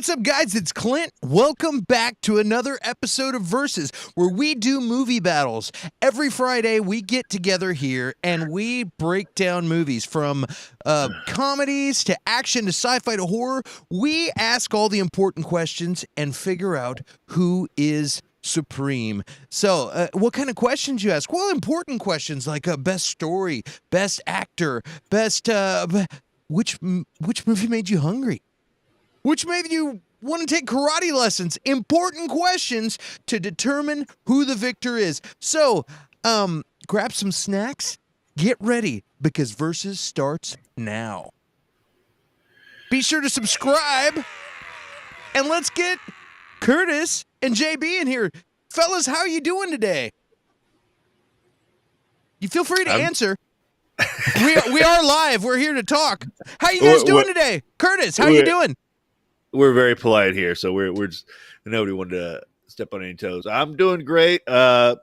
what's up, guys? It's Clint. Welcome back to another episode of Versus, where we do movie battles. Every Friday, we get together here and we break down movies from comedies to action to sci-fi to horror. We ask all the important questions and figure out who is supreme. So, what kind of questions you ask? Well, important questions like best story, best actor, best which movie made you hungry? Which made you want to take karate lessons? Important questions to determine who the victor is. So, grab some snacks, get ready, because Versus starts now. Be sure to subscribe, and let's get Curtis and JB in here. Fellas, how are you doing today? You feel free to answer. We are live. We're here to talk. How you guys doing today? Curtis, how you doing? We're very polite here, so we're just nobody wanted to step on any toes. I'm doing great. Like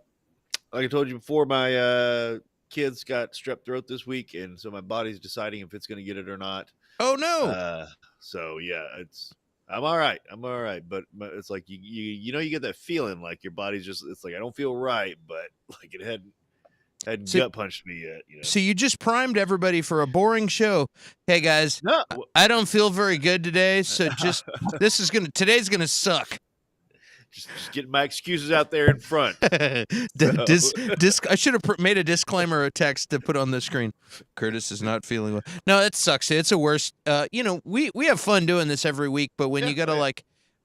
I told you before, my kids got strep throat this week, and so my body's deciding if it's going to get it or not. Oh no! So yeah, I'm all right. But it's like you know you get that feeling like your body's just it's like I don't feel right, but like it hadn't gut punched me yet. You know? So you just primed everybody for a boring show. Hey guys, no, I don't feel very good today, so just today's gonna suck. Just getting my excuses out there in front. I should have made a disclaimer or text to put on the screen. Curtis is not feeling well. No, it sucks. It's a worst. We have fun doing this every week, but when you gotta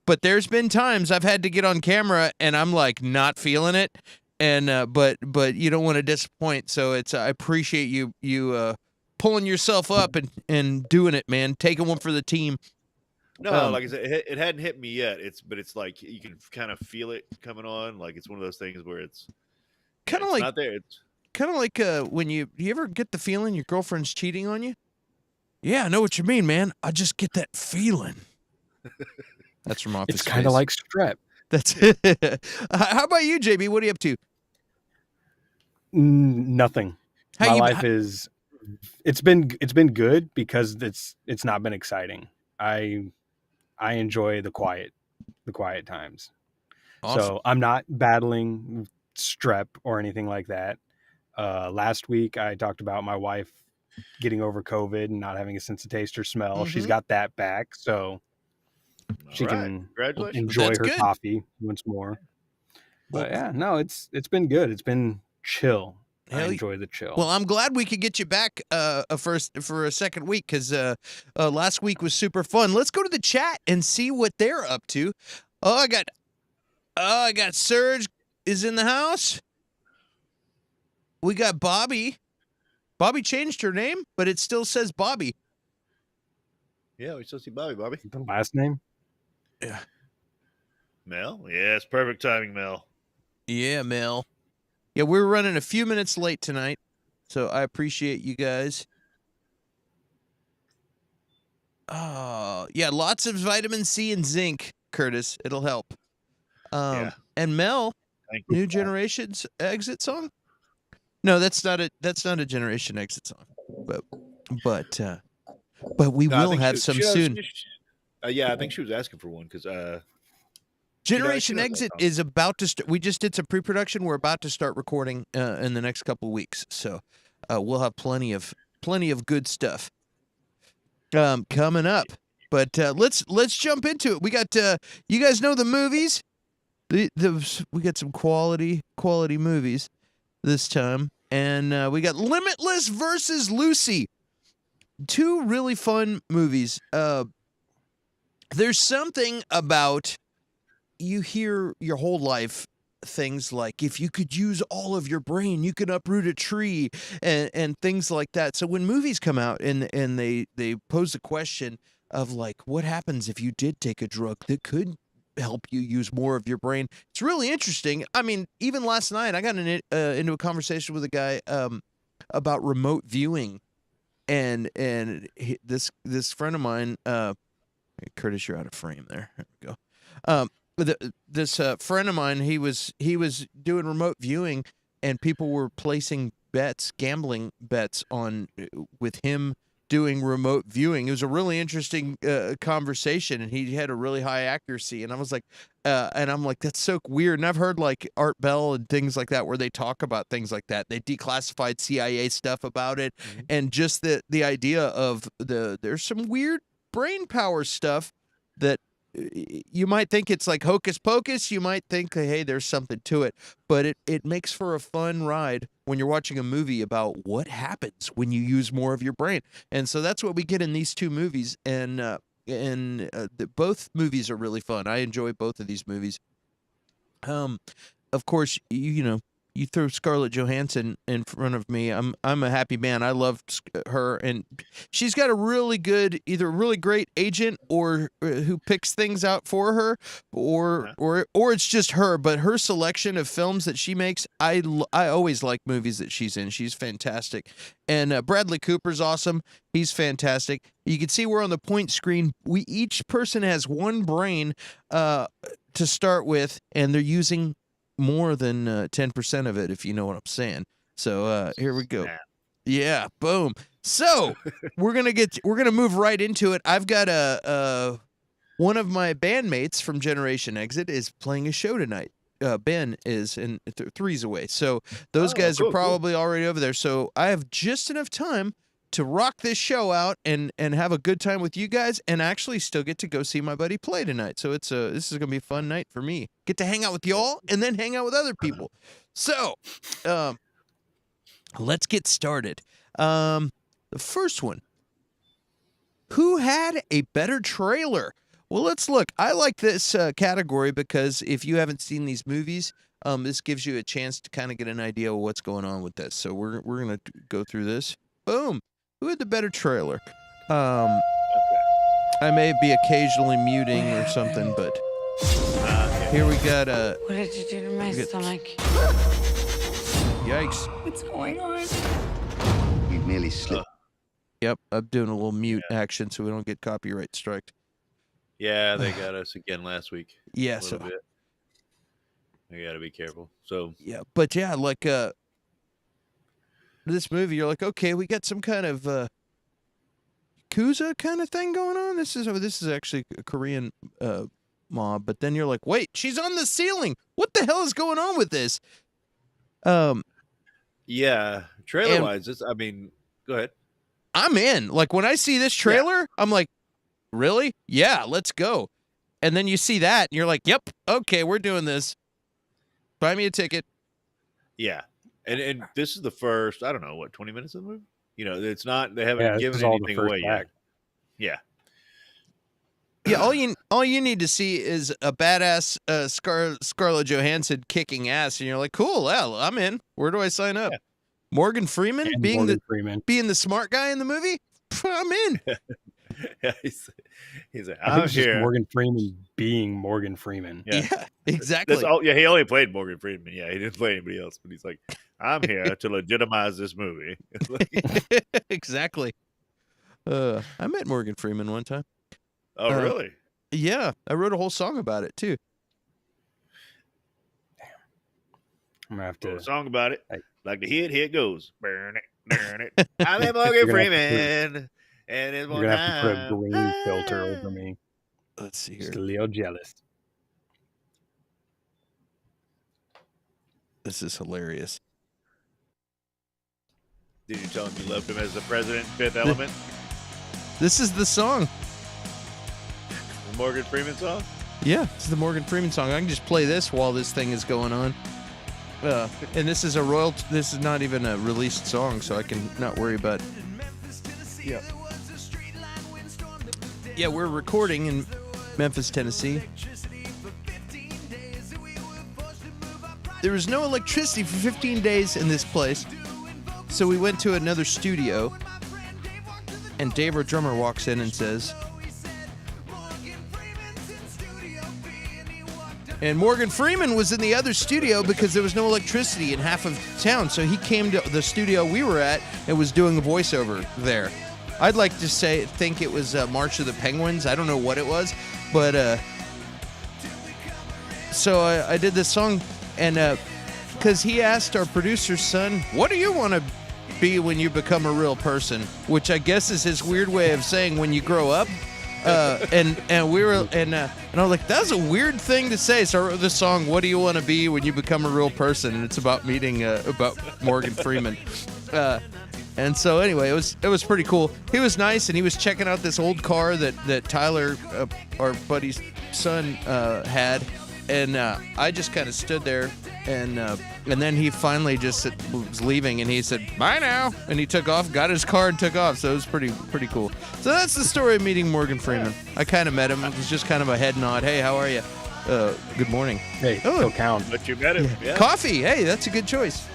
but there's been times I've had to get on camera and I'm like not feeling it. And but you don't want to disappoint, so I appreciate you pulling yourself up and doing it, man. Taking one for the team. No, like I said, it hadn't hit me yet. It's like you can kind of feel it coming on. Like it's one of those things where it's kind of like not there. It's kind of like when you ever get the feeling your girlfriend's cheating on you. Yeah, I know what you mean, man. I just get that feeling. That's from Office It's kind of like strep. That's it. How about you, JB? What are you up to? Nothing. My life is it's been good because it's not been exciting. I enjoy the quiet times. Awesome. So I'm not battling strep or anything like that. Last week I talked about my wife getting over COVID and not having a sense of taste or smell. Mm-hmm. She's got that back, so she can enjoy her coffee once more. But yeah, no, it's been good. It's been chill. I enjoy the chill. Well, I'm glad we could get you back for a second week because last week was super fun. Let's go to the chat and see what they're up to. I got Serge is in the house. We got Bobby. Bobby changed her name, but it still says Bobby. Yeah, we still see Bobby. The last name? Yeah. Mel? Yeah, it's perfect timing, Mel. Yeah, Mel. Yeah, we're running a few minutes late tonight, so I appreciate you guys. Oh, yeah, lots of vitamin C and zinc, Curtis. It'll help. And Mel, New Generation's exit song? No, that's not a Generation exit song. But we will have some soon. Yeah, I think she was asking for one because Generation Exit is about to start. We just did some pre-production. We're about to start recording in the next couple of weeks, so we'll have plenty of good stuff coming up. But let's jump into it. We got you guys know the movies. We got some quality movies this time, and we got Limitless versus Lucy. Two really fun movies. There's something about. You hear your whole life things like if you could use all of your brain, you could uproot a tree and things like that. So when movies come out and they pose the question of like, what happens if you did take a drug that could help you use more of your brain? It's really interesting. I mean, even last night I got into a conversation with a guy about remote viewing, and this friend of mine, Curtis, you're out of frame there. There we go. This friend of mine, he was doing remote viewing, and people were placing gambling bets on with him doing remote viewing. It was a really interesting conversation, and he had a really high accuracy. And I was like, and I'm like, that's so weird. And I've heard like Art Bell and things like that where they talk about things like that. They declassified CIA stuff about it, and just the idea of there's some weird brain power stuff that you might think it's like hocus pocus. You might think, hey, there's something to it, but it makes for a fun ride when you're watching a movie about what happens when you use more of your brain. And so that's what we get in these two movies. And both movies are really fun. I enjoy both of these movies. Of course, you throw Scarlett Johansson in front of me, I'm a happy man. I love her, and she's got a really good, either a really great agent or who picks things out for her, or it's just her. But her selection of films that she makes, I always like movies that she's in. She's fantastic, and Bradley Cooper's awesome. He's fantastic. You can see we're on the point screen. Each person has one brain to start with, and they're using more than 10% of it, if you know what I'm saying. So here we go. Yeah, boom. So we're gonna move right into it. I've got one of my bandmates from Generation Exit is playing a show tonight. Ben is, and three's away. So those guys are probably already over there. So I have just enough time to rock this show out and have a good time with you guys, and actually still get to go see my buddy play tonight. So this is gonna be a fun night for me. Get to hang out with y'all and then hang out with other people. So let's get started. The first one. Who had a better trailer? Well, let's look. I like this category because if you haven't seen these movies, this gives you a chance to kind of get an idea of what's going on with this. So we're gonna go through this. Boom. Who had the better trailer? I may be occasionally muting or something, but here we got What did you do to my stomach? Yikes. What's going on? You nearly slipped. Yep, I'm doing a little mute action so we don't get copyright striked. Yeah, they got us again last week. Yeah, a little bit. We got to be careful. So yeah, but yeah, like this movie, you're like, okay, we got some kind of Yakuza kind of thing going on. This is actually a Korean mob, but then you're like, wait, she's on the ceiling. What the hell is going on with this? Yeah, trailer wise, I mean, go ahead. I'm in. Like when I see this trailer, I'm like, really? Yeah, let's go. And then you see that, and you're like, yep, okay, we're doing this. Buy me a ticket. Yeah. And this is the first, I don't know, 20 minutes of the movie? It's not, they haven't given anything away yet. Yeah. Yeah, all you need to see is a badass Scarlett Johansson kicking ass, and you're like, cool, well, I'm in. Where do I sign up? Yeah. Morgan Freeman being the smart guy in the movie? I'm in. Yeah, he's like, I'm here. Morgan Freeman being Morgan Freeman. Yeah, exactly. He only played Morgan Freeman. Yeah, he didn't play anybody else, but he's like, I'm here to legitimize this movie. Exactly. I met Morgan Freeman one time. Oh, really? Yeah, I wrote a whole song about it too. Damn. I'm gonna have to a song about it. Like the hit, here it goes. Burn it. I'm in Morgan Freeman. And it's you're gonna have to put a green filter over me. Let's see here. Just a little jealous. This is hilarious. Did you tell him you loved him as the president, Fifth Element? This is the song. The Morgan Freeman song? Yeah, this is the Morgan Freeman song. I can just play this while this thing is going on. And this is this is not even a released song, so I can not worry about. Yeah. Yeah, we're recording in Memphis, Tennessee. There was no electricity for 15 days in this place, so we went to another studio, and Dave, our drummer, walks in and says, and Morgan Freeman was in the other studio because there was no electricity in half of town, so he came to the studio we were at and was doing a voiceover there. I'd like to think it was March of the Penguins. I don't know what it was, but so I did this song, and because he asked our producer's son, what do you want to be when you become a real person, which I guess is his weird way of saying when you grow up. And I was like, that's a weird thing to say. So I wrote this song, "What do you want to be when you become a real person?" And it's about meeting about Morgan Freeman. And so anyway, it was pretty cool. He was nice, and he was checking out this old car that Tyler, our buddy's son, had, and I just kind of stood there, and then he finally just was leaving, and he said, "Bye now," and he took off, got his car, and took off. So it was pretty cool. So that's the story of meeting Morgan Freeman. I kind of met him. It was just kind of a head nod. Hey, how are you? Good morning. Hey, still count. But you met him. Yeah. Coffee. Hey, that's a good choice.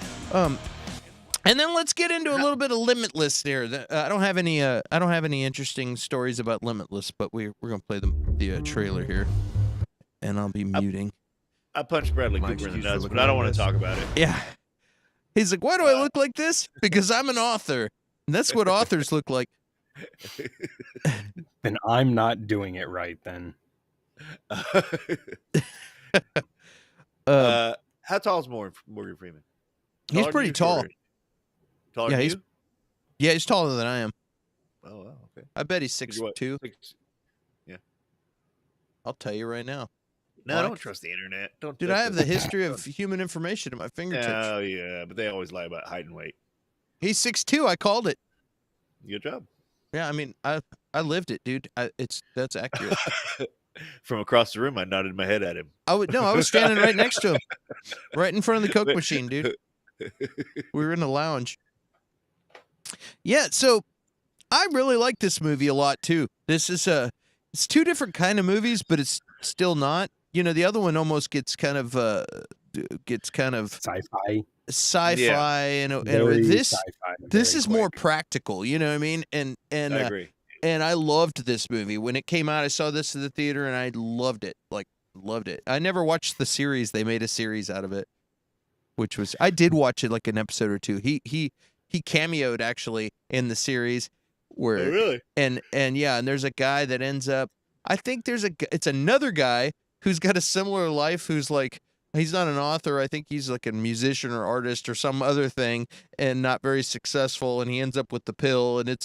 And then let's get into a little bit of Limitless here. I don't have any interesting stories about Limitless, but we're gonna play the trailer here, and I'll be muting. I punched Bradley Cooper in the nuts, but I don't want to talk about it. Yeah, he's like, "Why do I look like this? Because I'm an author. And that's what authors look like." Then I'm not doing it right. Then. How tall is Morgan Freeman? He's pretty tall. Taller Yeah, than you? Yeah, he's taller than I am. Oh, wow, okay. I bet he's 6'2". Yeah. I'll tell you right now. No, don't trust the internet. Dude, I have the history of human information at my fingertips. Oh, yeah, but they always lie about height and weight. He's 6'2". I called it. Good job. Yeah, I mean, I lived it, dude. That's accurate. From across the room, I nodded my head at him. I was standing right next to him, right in front of the Coke machine, dude. We were in the lounge. Yeah, so I really like this movie a lot too. This is it's two different kind of movies, but it's still not. You know, the other one almost gets kind of sci-fi, and this sci-fi, this is more practical. You know what I mean? And I agree. And I loved this movie when it came out. I saw this in the theater, and I loved it. Loved it. I never watched the series. They made a series out of it, which was I did watch it like an episode or two. He cameoed actually in the series where really? And yeah, and there's a guy that ends up, I think it's another guy who's got a similar life, who's like, he's not an author. I think he's like a musician or artist or some other thing, and not very successful, and he ends up with the pill, and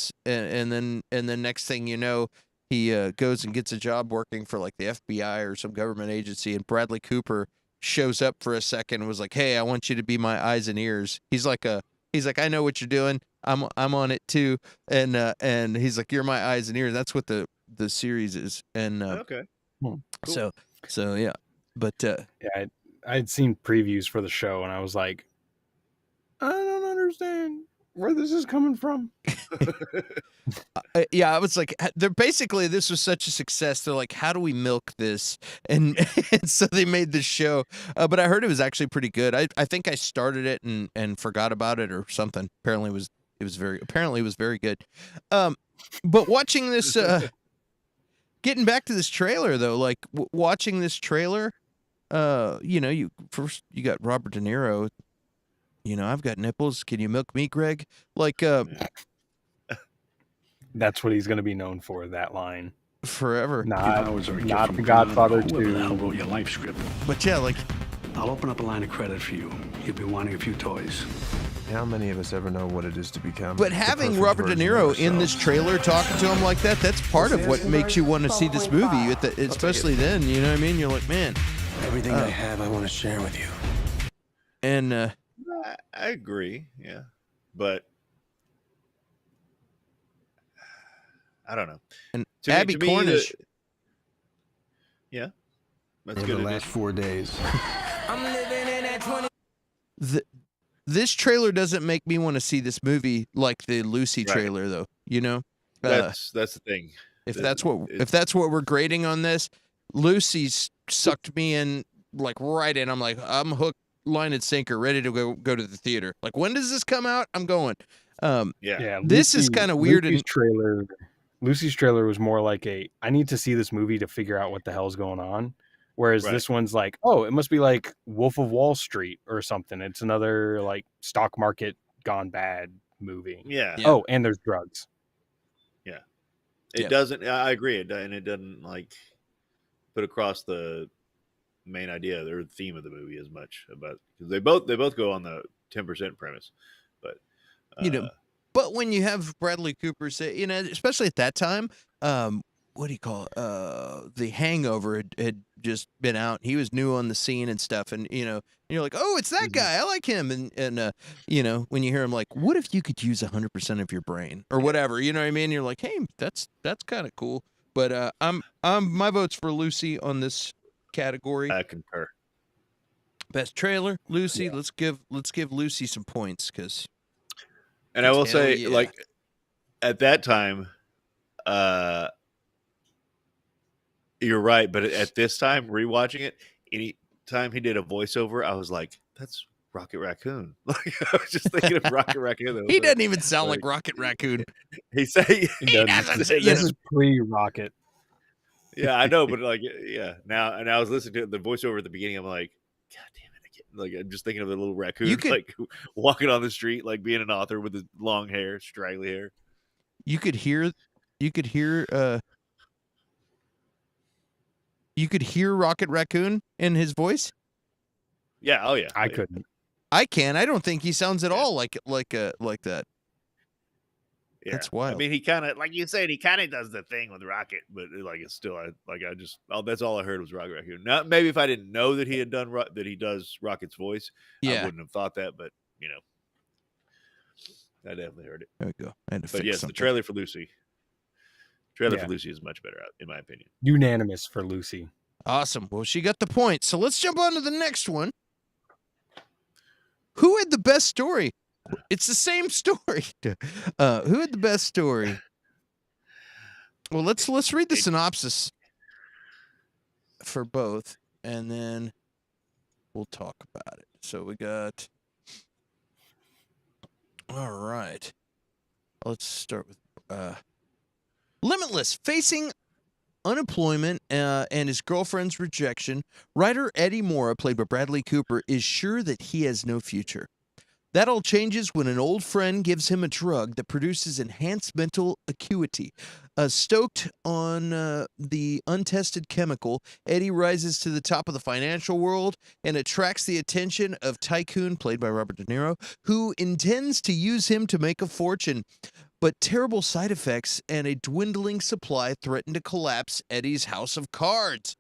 then next thing you know, he goes and gets a job working for like the FBI or some government agency, and Bradley Cooper shows up for a second and was like, "Hey, I want you to be my eyes and ears." He's like, "I know what you're doing. I'm on it too." And he's like, "You're my eyes and ears." That's what the series is. And Okay. Cool. So yeah. But yeah, I'd seen previews for the show, and I was like, I don't understand where this is coming from. Yeah, I was like, they're basically, this was such a success. They're like, how do we milk this? And so they made this show. But I heard it was actually pretty good. I think I started it and forgot about it or something. Apparently it was very good. But watching this, getting back to this trailer though, like watching this trailer, you know, you got Robert De Niro. You know, I've got nipples. Can you milk me, Greg? Like, that's what he's going to be known for. That line forever. Not The Godfather 2. Whoever the hell wrote your life script. But yeah, like, I'll open up a line of credit for you. You'll be wanting a few toys. How many of us ever know what it is to become? But having Robert De Niro in this trailer talking to him like that's part of what makes you want to see this movie. Especially then, you know what I mean? You're like, man, Everything I have, I want to share with you. And I agree, yeah, but I don't know. And To Abby me, Cornish, yeah, that's For good. the last 4 days. I'm living in that 20. this trailer doesn't make me want to see this movie like the Lucy Right. trailer, though. You know, That's the thing. if that's what we're grading on this, Lucy's sucked me in like right in. I'm like, I'm hooked, line and sinker, ready to go to the theater. Like, when does this come out? I'm going. Yeah. This is kind of weird. Lucy's trailer was more like I need to see this movie to figure out what the hell's going on. Whereas this one's like, oh, it must be like Wolf of Wall Street or something. It's another like stock market gone bad movie. Yeah. Oh, and there's drugs. Yeah. It doesn't. I agree. It doesn't like put across the main idea or the theme of the movie as much about, because they both go on the 10% premise, but You know, But when you have Bradley Cooper say, especially at that time, what do you call it? The Hangover had just been out. He was new on the scene and stuff, and you're like, oh, it's that guy. I like him. And when you hear him like, what if you could use 100% of your brain or whatever, you know what I mean? You're like, hey, that's kind of cool. But my vote's for Lucy on this category. I concur. Best trailer, Lucy. Yeah. Let's give Lucy some points because. And I will say, like, at that time, you're right. But at this time, rewatching it, any time he did a voiceover, I was like, "That's Rocket Raccoon." Like, I was just thinking of Rocket Raccoon. He doesn't even sound like Rocket Raccoon. He doesn't. This is pre-Rocket. Yeah, I know, but like, yeah. Now, and I was listening to the voiceover at the beginning. I'm like, God damn it! I'm just thinking of the little raccoon, like walking on the street, like being an author with his long hair, straggly hair. You could hear Rocket Raccoon in his voice. Yeah. Oh yeah. I couldn't. I can. I don't think he sounds at all like that. Yeah. That's wild. I mean, he kind of, like you said, he kind of does the thing with Rocket, but like it's still, that's all I heard was Rocket Raccoon. Now, maybe if I didn't know that he had done that he does Rocket's voice, I wouldn't have thought that. But I definitely heard it. There we go. I had to but fix something. The trailer for Lucy. For Lucy is much better, in my opinion. Unanimous for Lucy. Awesome. Well, she got the point. So let's jump on to the next one. Who had the best story? It's the same story. Who had the best story? Well, let's read the synopsis for both, and then we'll talk about it. So we got. All right. Let's start with Limitless. Facing unemployment and his girlfriend's rejection, writer Eddie Mora, played by Bradley Cooper, is sure that he has no future. That all changes when an old friend gives him a drug that produces enhanced mental acuity. Stoked on the untested chemical, Eddie rises to the top of the financial world and attracts the attention of Tycoon, played by Robert De Niro, who intends to use him to make a fortune. But terrible side effects and a dwindling supply threaten to collapse Eddie's house of cards.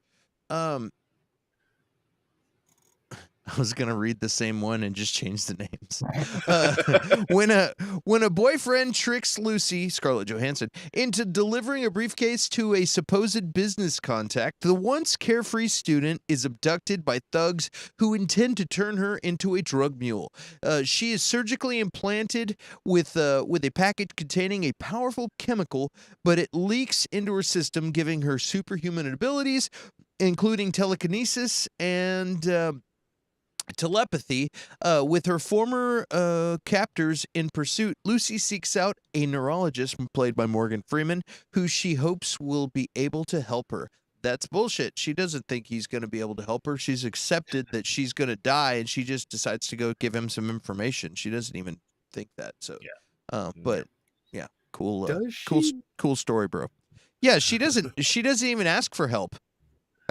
I was going to read the same one and just change the names. When a boyfriend tricks Lucy, Scarlett Johansson, into delivering a briefcase to a supposed business contact, the once carefree student is abducted by thugs who intend to turn her into a drug mule. She is surgically implanted with a package containing a powerful chemical, but it leaks into her system, giving her superhuman abilities, including telekinesis and telepathy. With her former captors in pursuit, Lucy seeks out a neurologist played by Morgan Freeman, who she hopes will be able to help her. That's bullshit. She doesn't think he's going to be able to help her. She's accepted that she's going to die, and she just decides to go give him some information. She doesn't even think that. So, but yeah, cool, cool story, bro. Yeah, she doesn't even ask for help.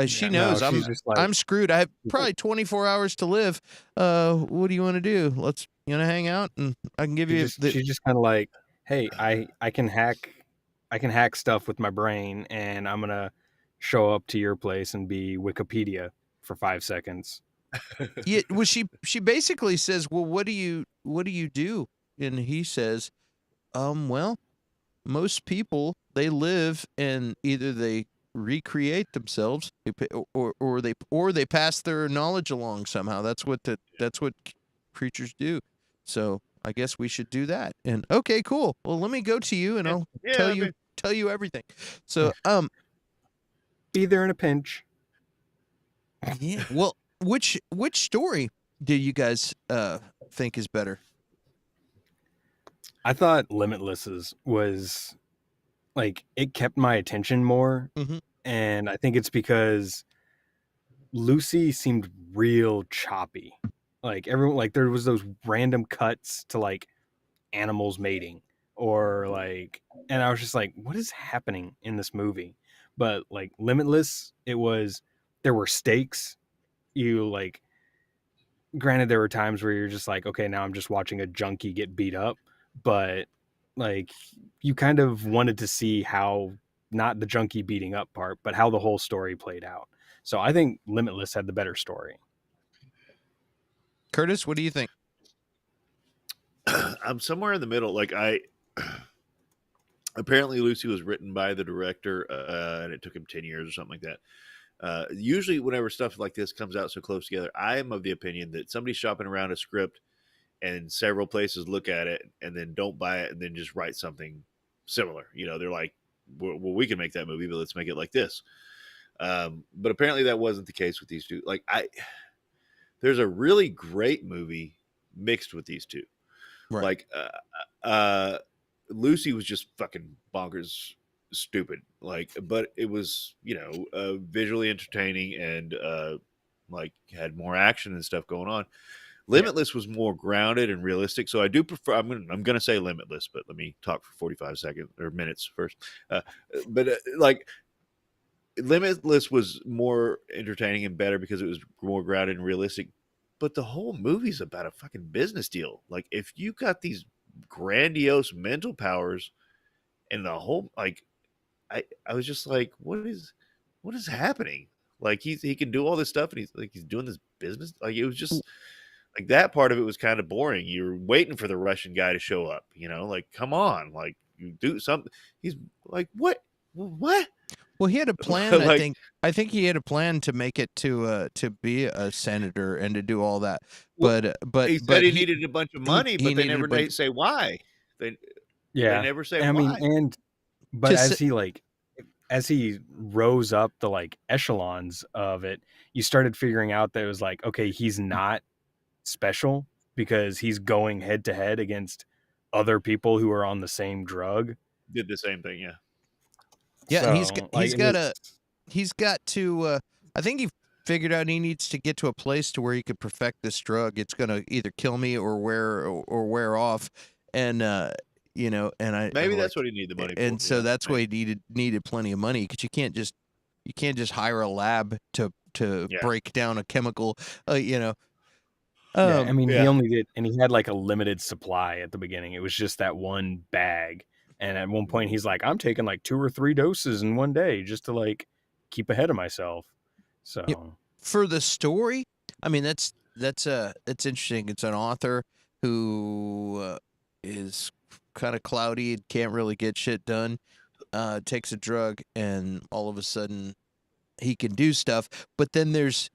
She knows I'm screwed. I have probably 24 hours to live. What do you want to do? Let's hang out, and I can give you. She's just kind of like, hey, I can hack stuff with my brain, and I'm gonna show up to your place and be Wikipedia for 5 seconds. Yeah, well, she basically says, well, what do you do? And he says, well, most people, they live and either they recreate themselves or they pass their knowledge along somehow. That's what creatures do. So I guess we should do that. And okay, cool. Well, let me go to you and I'll tell you everything. So be there in a pinch. Yeah. Well, which story do you guys think is better? I thought Limitless was like, it kept my attention more. Mm-hmm. And I think it's because Lucy seemed real choppy. Like everyone, like there was those random cuts to like animals mating or like, and I was just like, what is happening in this movie? But like Limitless, there were stakes. You like, granted there were times where you're just like, okay, now I'm just watching a junkie get beat up, but like you kind of wanted to see how, not the junkie beating up part, but how the whole story played out. So I think Limitless had the better story. Curtis, what do you think? I'm somewhere in the middle. Like apparently Lucy was written by the director, and it took him 10 years or something like that. Usually whenever stuff like this comes out so close together, I am of the opinion that somebody's shopping around a script and several places look at it and then don't buy it and then just write something similar. You know, they're like, well, we can make that movie, but let's make it like this. But apparently that wasn't the case with these two. Like there's a really great movie mixed with these two. Right. Like, Lucy was just fucking bonkers stupid. Like, but it was, visually entertaining and, like had more action and stuff going on. Limitless was more grounded and realistic. So I do prefer, I'm going to say Limitless, but let me talk for 45 seconds or minutes first. Like Limitless was more entertaining and better because it was more grounded and realistic. But the whole movie's about a fucking business deal. Like, if you got these grandiose mental powers and the whole, like, I was just like, what is happening? Like, he can do all this stuff and he's doing this business. Like, it was just like that part of it was kind of boring. You're waiting for the Russian guy to show up, like, come on, like, you do something. He's like, what? Well, he had a plan. Like, I think he had a plan to make it to be a senator and to do all that. But he said he needed a bunch of money, but they never say why. They never say why. I mean, but as he rose up the like echelons of it, you started figuring out that it was like, okay, he's not special because he's going head to head against other people who are on the same drug. Did the same thing, yeah. Yeah, so, he's got to. I think he figured out he needs to get to a place to where he could perfect this drug. It's gonna either kill me or wear off, and maybe that's what he needed the money for. And so that's why he needed plenty of money, because you can't just hire a lab to break down a chemical. He only did, and he had like a limited supply at the beginning. It was just that one bag. And at one point he's like, I'm taking like 2 or 3 doses in one day just to like keep ahead of myself. So for the story, I mean, that's interesting. It's an author who is kind of cloudy and can't really get shit done, takes a drug, and all of a sudden he can do stuff. But then there's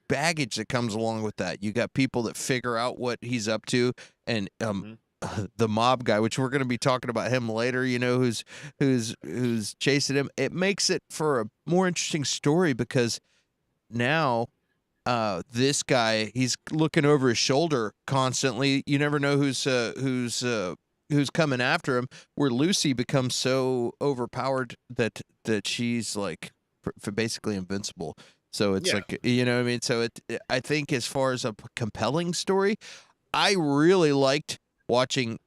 baggage that comes along with that. You got people that figure out what he's up to, and the mob guy, which we're going to be talking about him later, who's chasing him. It makes it for a more interesting story because now this guy, he's looking over his shoulder constantly. You never know who's coming after him, where Lucy becomes so overpowered that she's like basically invincible. So it's like, what I mean? So I think as far as a compelling story, I really liked watching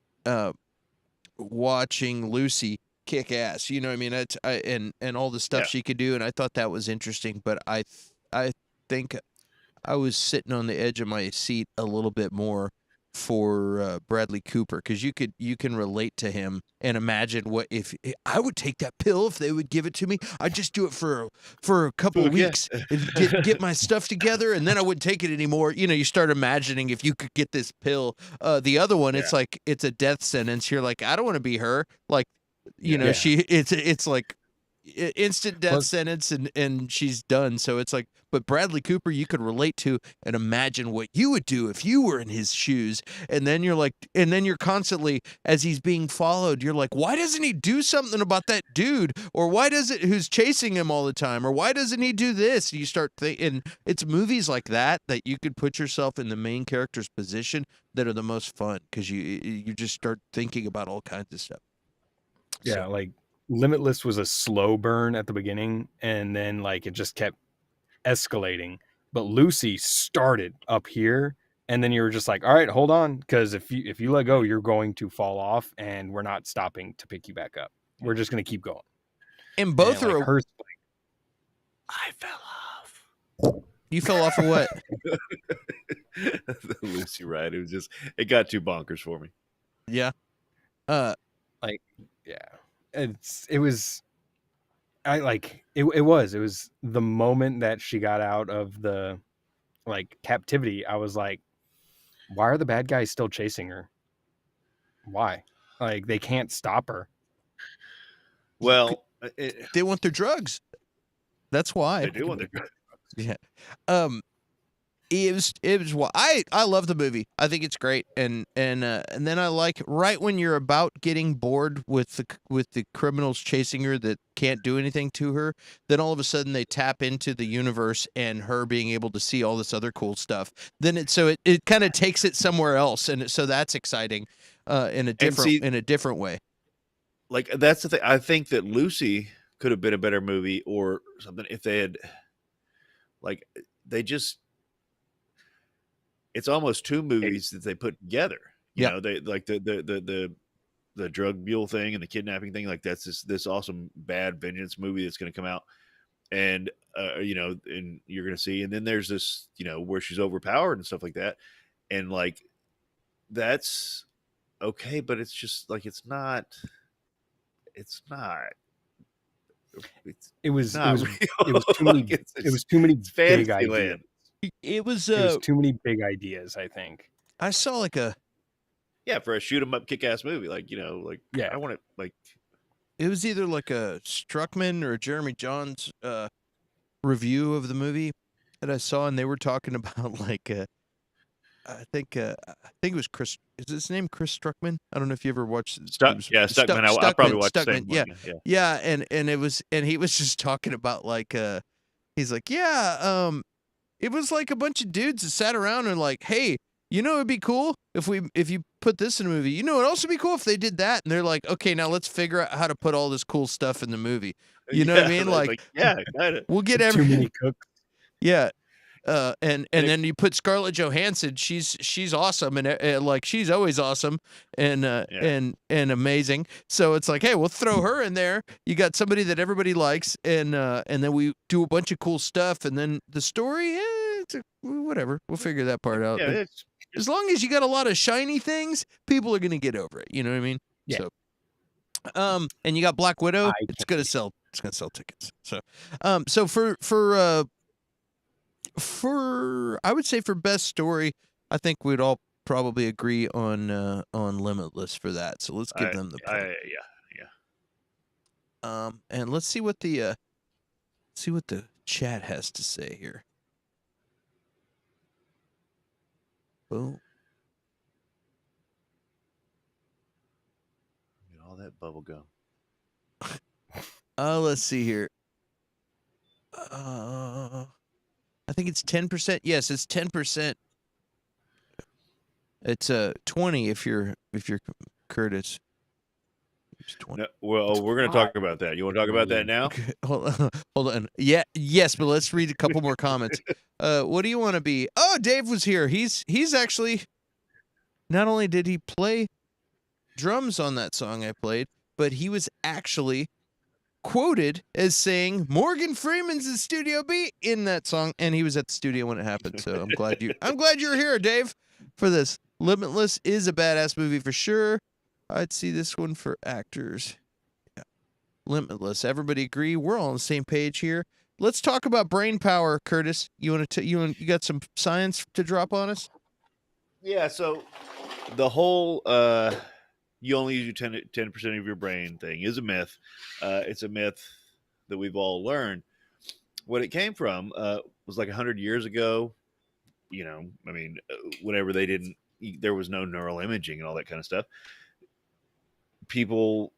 Lucy kick ass. You know what I mean? And all the stuff she could do, and I thought that was interesting. But I think I was sitting on the edge of my seat a little bit more for Bradley Cooper, because you can relate to him and imagine what if I would take that pill if they would give it to me. I'd just do it for a couple of weeks and get my stuff together, and then I wouldn't take it anymore. You start imagining if you could get this pill. The other one, it's like it's a death sentence. You're like, I don't want to be her. Like, it's like instant death sentence, and she's done. So it's like, but Bradley Cooper, you could relate to and imagine what you would do if you were in his shoes. And then you're constantly, as he's being followed, you're like, why doesn't he do something about that dude? Or who's chasing him all the time? Or why doesn't he do this? And you start thinking, it's movies like that you could put yourself in the main character's position that are the most fun, because you just start thinking about all kinds of stuff. Yeah, like Limitless was a slow burn at the beginning, and then like it just kept escalating. But Lucy started up here, and then you were just like, all right, hold on, because if you let go, you're going to fall off, and we're not stopping to pick you back up. We're just going to keep going. And both are like, I fell off. You fell off of what? The Lucy ride. It got too bonkers for me. Yeah. Like, yeah, it was. It was the moment that she got out of the captivity. I was like, why are the bad guys still chasing her? Why? Like, they can't stop her. Well, they want their drugs. That's why. They do want their drugs. Yeah. It was well, I love the movie. I think it's great, and then I like right when you're about getting bored with the criminals chasing her that can't do anything to her, then all of a sudden they tap into the universe and her being able to see all this other cool stuff. Then it kind of takes it somewhere else, and so that's exciting in a different way. Like, that's the thing. I think that Lucy could have been a better movie or something if they had, like, they just. It's almost two movies that they put together. You know, they like the drug mule thing and the kidnapping thing. Like, that's this awesome bad vengeance movie that's going to come out, and and you're going to see. And then there's this, where she's overpowered and stuff like that, and like that's okay, but it's just like it's not. It was too many. It was too many big ideas. Land. It was too many big ideas, I think. I saw for a shoot 'em up kick ass movie, I want it like. It was either like a Struckman or Jeremy Johns review of the movie that I saw, and they were talking about I think it was Chris. Is his name Chris Struckman? I don't know if you ever watched. Stuckman. I probably watched Stuckman. Yeah, and he was just talking about he's like, it was like a bunch of dudes that sat around and like, hey, it'd be cool if you put this in a movie. It'd also be cool if they did that. And they're like, okay, now let's figure out how to put all this cool stuff in the movie. You know what I mean? Kinda. We'll get too many cooks. Yeah. And then you put Scarlett Johansson. She's awesome, and she's always awesome and amazing. So it's like, hey, we'll throw her in there. You got somebody that everybody likes, and then we do a bunch of cool stuff, and then the story, whatever. We'll figure that part out. Yeah, as long as you got a lot of shiny things, people are gonna get over it. You know what I mean? Yeah. So, and you got Black Widow. It's gonna sell tickets. So, so for I would say for best story, I think we'd all probably agree on Limitless for that. So let's give them the point. And let's see what the chat has to say here. Boom. All that bubble gum. Let's see here. I think it's 10%. Yes, it's 10%. It's 20 if you're Curtis. It's 20. No, well, we're going to talk about that. You want to talk about that now? Okay, hold on. Yeah, yes, but let's read a couple more comments. What do you want to be? Oh, Dave was here. He's actually, not only did he play drums on that song I played, but he was actually quoted as saying Morgan Freeman's in Studio B in that song, and he was at the studio when it happened. So I'm glad you're here, Dave, for this. Limitless is a badass movie for sure. I'd see this one for actors. Yeah. Limitless. Everybody agree? We're all on the same page here. Let's talk about brain power, Curtis. You got some science to drop on us? Yeah. So the whole you only use 10% of your brain thing is a myth. It's a myth that we've all learned. What it came from was like 100 years ago. Whenever there was no neural imaging and all that kind of stuff. People,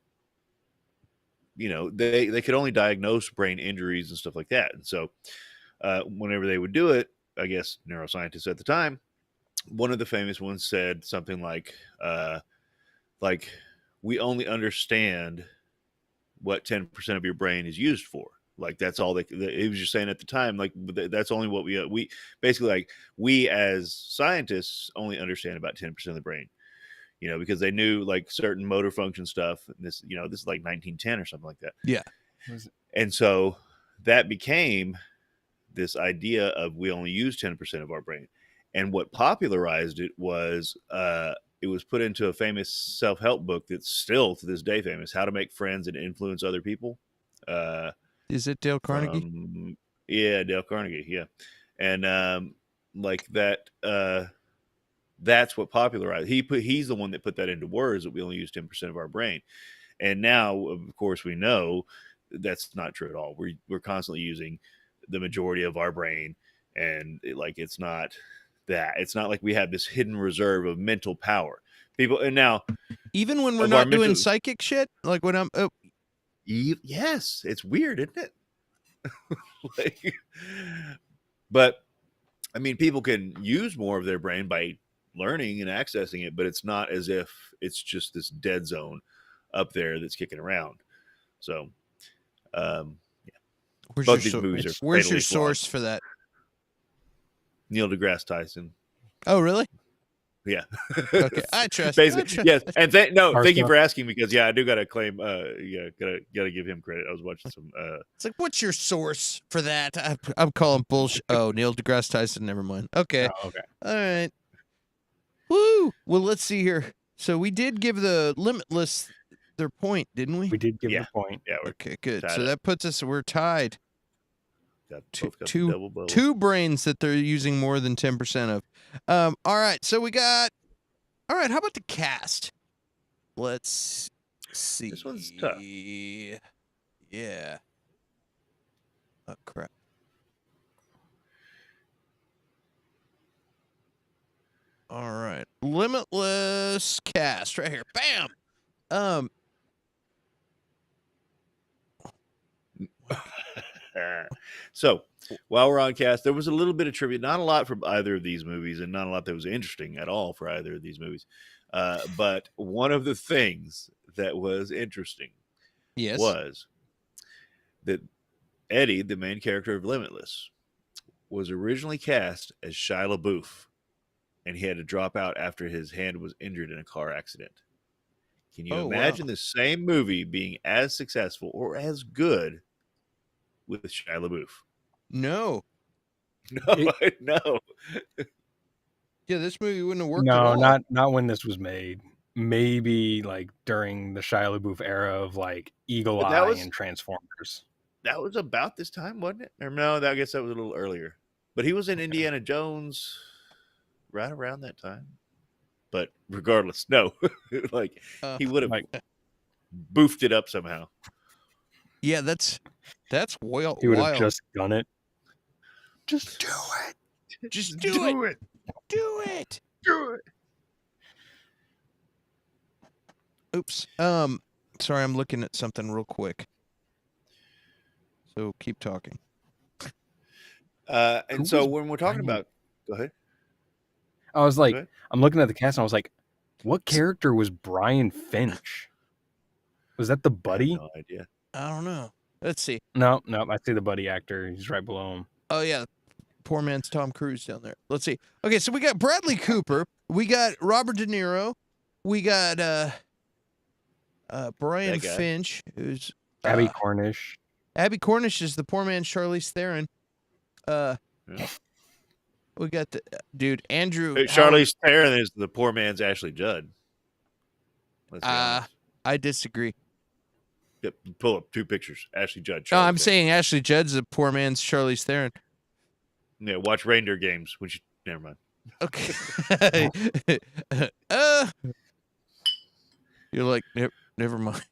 they could only diagnose brain injuries and stuff like that. And so whenever they would do it, I guess neuroscientists at the time, one of the famous ones said something like we only understand what 10% of your brain is used for. Like, that's all he was just saying at the time, like, that's only what we basically, we as scientists only understand about 10% of the brain, because they knew like certain motor function stuff. And this is like 1910 or something like that. Yeah. And so that became this idea of we only use 10% of our brain. And what popularized it was it was put into a famous self-help book that's still to this day famous, How to Make Friends and Influence Other People. Is it Dale Carnegie? Yeah, Dale Carnegie. Yeah. And like that, that's what popularized. He's the one that put that into words, that we only use 10% of our brain. And now, of course, we know that's not true at all. We're constantly using the majority of our brain, and it's not that. It's not like we have this hidden reserve of mental power. People, and now, even when we're not doing psychic shit, like when I'm. Yes, it's weird, isn't it? But I mean, people can use more of their brain by learning and accessing it, but it's not as if it's just this dead zone up there that's kicking around. So, yeah. Where's your source for that? Neil deGrasse Tyson. Oh, really? Yeah. Okay, I trust. Basically, yes. And thank you for asking, because I do gotta claim. Gotta give him credit. I was watching some. It's like, what's your source for that? I'm calling bullshit. Oh, Neil deGrasse Tyson. Never mind. Okay. Oh, okay. All right. Woo. Well, let's see here. So we did give the Limitless their point, didn't we? We did give the point. Yeah. Okay, good. So that puts us. We're tied. Got two brains that they're using more than 10% of. All right. So we got. All right. How about the cast? Let's see. This one's tough. Yeah. Oh crap. All right. Limitless cast right here. Bam. So while we're on cast, there was a little bit of trivia, not a lot from either of these movies, and not a lot that was interesting at all for either of these movies. But one of the things that was interesting was that Eddie, the main character of Limitless, was originally cast as Shia LaBeouf, and he had to drop out after his hand was injured in a car accident. Can you imagine the same movie being as successful or as good with Shia LaBeouf? No. No. Yeah, this movie wouldn't have worked at all. No, not when this was made. Maybe like during the Shia LaBeouf era of like Eagle Eye and Transformers. That was about this time, wasn't it? Or no, I guess that was a little earlier. But he was in Indiana Jones right around that time. But regardless, no. He would have boofed it up somehow. Yeah, that's wild. He would have just done it. Just do it. Just do it. Do it. Do it. Oops. Sorry, I'm looking at something real quick. So keep talking. And so when we're talking about, go ahead. I was like, I'm looking at the cast and I was like, what character was Brian Finch? Was that the buddy? No idea. I don't know. Let's see. No, I see the buddy actor. He's right below him. Oh yeah, poor man's Tom Cruise down there. Let's see. Okay, so we got Bradley Cooper. We got Robert De Niro. We got Brian Finch, who's Abby Cornish. Abby Cornish is the poor man's Charlize Theron. We got the dude Andrew. Charlize Theron is the poor man's Ashley Judd. I disagree. Yep, pull up two pictures. Ashley Judd. No, I'm saying Ashley Judd's a poor man's Charlize Theron. Yeah, watch reindeer games. Never mind. Okay. You're like, never mind.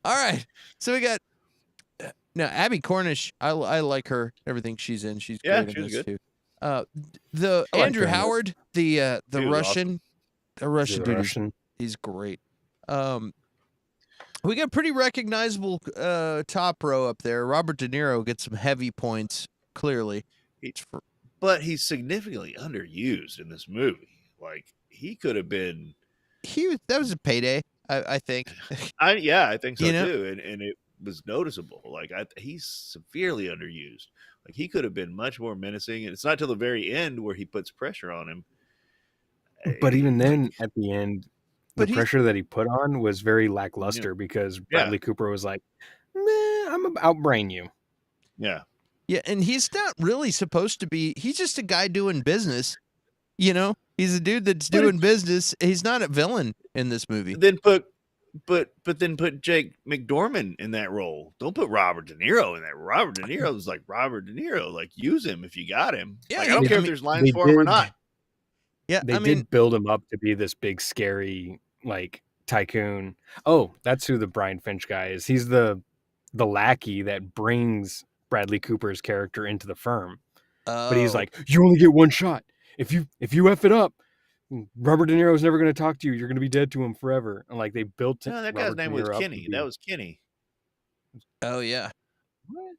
All right. So we got now Abby Cornish. I like her. Everything she's in. She's great in this too. The Andrew Howard, the Russian, dude. He's great. We got pretty recognizable top row up there. Robert De Niro gets some heavy points, clearly. But he's significantly underused in this movie. Like, he could have been... That was a payday, I think. I think so too. And it was noticeable. Like, he's severely underused. Like, he could have been much more menacing. And it's not till the very end where he puts pressure on him. But even then, at the end... The pressure that he put on was very lackluster because Bradley Cooper was like, I'm going to outbrain you. Yeah. Yeah, and he's not really supposed to be. He's just a guy doing business. You know, he's a dude that's doing business. He's not a villain in this movie. Then then put Jake McDormand in that role. Don't put Robert De Niro in that. Robert De Niro's like Robert De Niro. Like, use him if you got him. Yeah, like, I don't care if there's lines for him or not. Yeah, they did build him up to be this big, scary, like, tycoon. Oh, that's who the Brian Finch guy is. He's the lackey that brings Bradley Cooper's character into the firm. But he's like, you only get one shot. If you F it up, Robert De Niro's never going to talk to you. You're going to be dead to him forever. And like they built it. No, that guy's name was Kenny. That was Kenny. Oh yeah. What?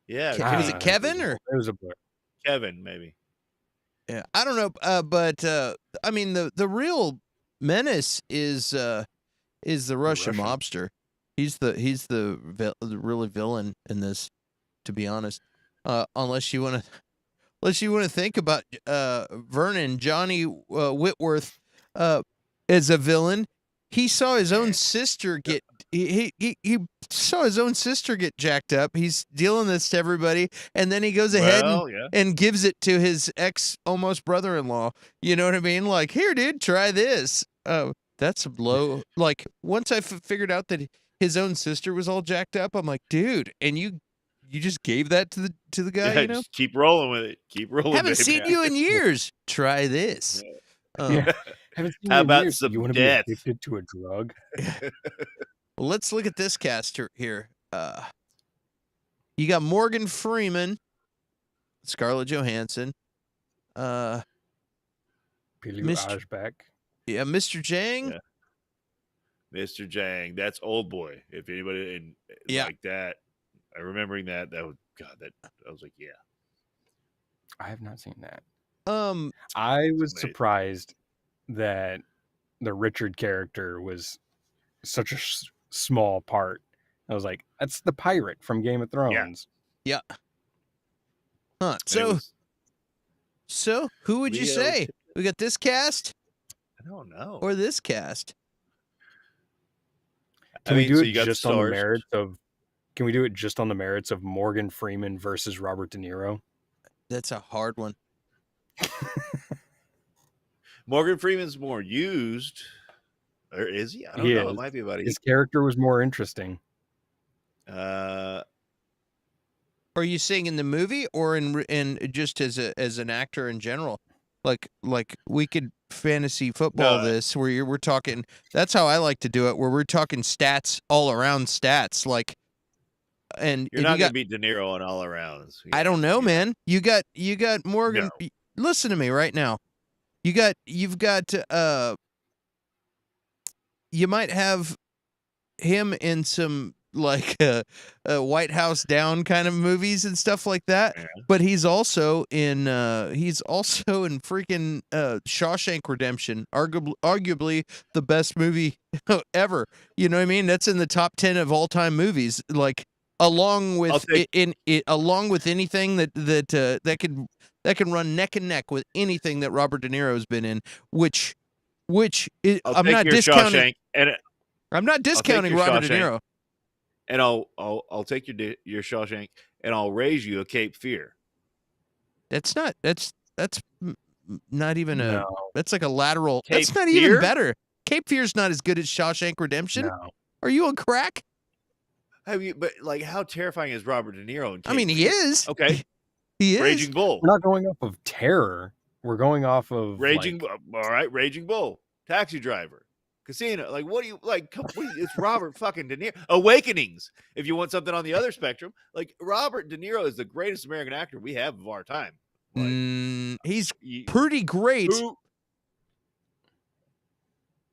Yeah. Was it Kevin or? It was a blur. Kevin, maybe. Yeah, I don't know, but I mean the real menace is the Russian mobster. He's the really villain in this, to be honest. Unless you want to think about Vernon Johnny Whitworth as a villain. He saw his own sister get he saw his own sister get jacked up. He's dealing this to everybody, and then he goes ahead and gives it to his ex almost brother-in-law. You know what I mean? Like, here, dude, try this. That's low. Like, once I figured out that his own sister was all jacked up, I'm like, dude, and you just gave that to the guy. Yeah, you know, just keep rolling with it. Keep rolling. Haven't baby. seen you in years. Try this. Haven't seen How you in about years. some You want to death? be addicted to a drug? Well, let's look at this cast here. You got Morgan Freeman, Scarlett Johansson, Peter Mr. Ashbeck. Yeah, Mr. Jang. Yeah. Mr. Jang, that's Old Boy. If anybody like that, I remembering that was I was like, yeah. I have not seen that. I was surprised that the Richard character was such a small part. I was like, that's the pirate from Game of Thrones. Yeah. Huh. So who would you say? We got this cast? I don't know. Or this cast? Can we do it just on the merits of? Can we do it just on the merits of Morgan Freeman versus Robert De Niro? That's a hard one. Morgan Freeman's more used, or is he? I don't know. It might be about his character was more interesting. Are you saying in the movie or in just as an actor in general? Like we could fantasy football this where we're talking. That's how I like to do it. Where we're talking stats all around stats. Like, and you're not gonna beat De Niro on all arounds. I don't know, man. You got Morgan. No. Listen to me right now. You've got you might have him in some like White House Down kind of movies and stuff like that, but he's also in freaking Shawshank Redemption, arguably the best movie ever. You know what I mean? That's in the top 10 of all time movies. Like along with along with anything that can run neck and neck with anything that Robert De Niro's been in, which is, I'm not discounting. I'm not discounting Robert De Niro. And I'll take your Shawshank and I'll raise you a Cape Fear. That's not even a that's like a lateral. Cape that's not Fear? Even better. Cape Fear's not as good as Shawshank Redemption. No. Are you on crack? But like, how terrifying is Robert De Niro in Cape I mean, he Fear? is. Okay. He is. Raging Bull. We're not going off of terror. We're going off of Raging Bull. All right, Raging Bull. Taxi Driver. Casino. Like, what do you like? It's Robert fucking De Niro. Awakenings. If you want something on the other spectrum, like Robert De Niro is the greatest American actor we have of our time. Like, he's pretty great.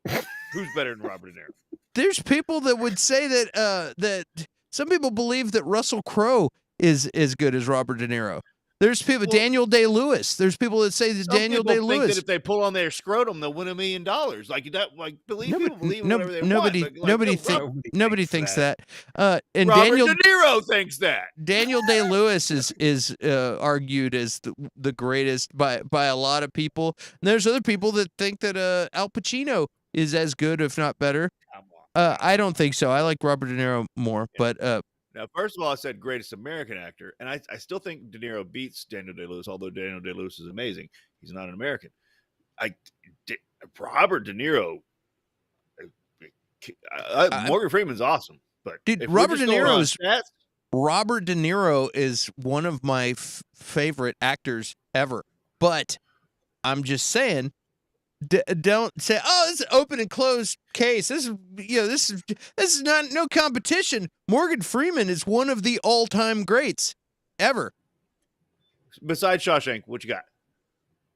Who's better than Robert De Niro? There's people that would say that some people believe that Russell Crowe is as good as Robert De Niro. There's people, Daniel Day-Lewis. There's people that say that Daniel Day-Lewis. Think that if they pull on their scrotum, they'll win $1 million. Like that. Like people believe whatever they want. Nobody thinks that. And Robert Daniel De Niro thinks that. Daniel Day-Lewis is argued as the greatest by a lot of people. And there's other people that think that Al Pacino is as good, if not better. I don't think so. I like Robert De Niro more, but Now, first of all, I said greatest American actor, and I still think De Niro beats Daniel Day-Lewis, although Daniel Day-Lewis is amazing. He's not an American. Robert De Niro, Morgan Freeman's awesome, but dude, if Robert De Niro is one of my favorite actors ever. But I'm just saying, don't say, "Oh, this is an open and closed case." This is not no competition. Morgan Freeman is one of the all-time greats ever. Besides Shawshank, what you got?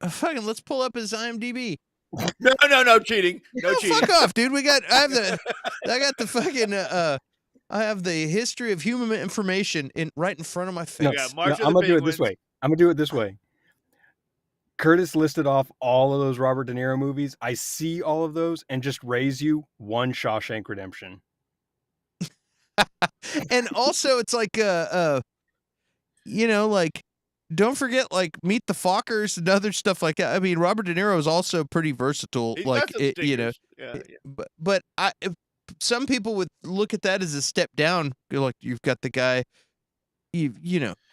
Fucking, let's pull up his IMDb. No cheating. No cheating. Fuck off, dude. I have the history of human information right in front of my face. I'm gonna do it this way. Curtis listed off all of those Robert De Niro movies. I see all of those and just raise you one Shawshank Redemption. And also, it's like like, don't forget, like, Meet the Fockers and other stuff like that. I mean, Robert De Niro is also pretty versatile. He's like, Yeah. But some people would look at that as a step down. You're like, you've got the guy,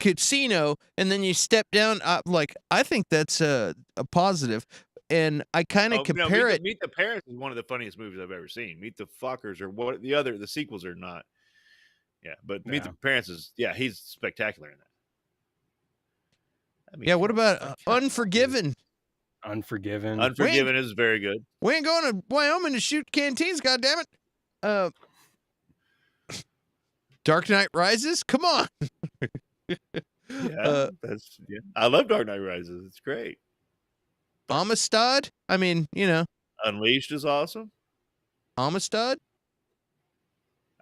Casino, and then you step down. I think that's a positive, and I kind of compare it. Meet the Parents is one of the funniest movies I've ever seen. Meet the Fockers or what the sequels are not. Yeah, but Meet the Parents is he's spectacular in that. What about Unforgiven? Unforgiven is very good. We ain't going to Wyoming to shoot canteens, goddammit. Dark Knight Rises? Come on. I love Dark Knight Rises. It's great. Amistad? I mean, Unleashed is awesome. Amistad?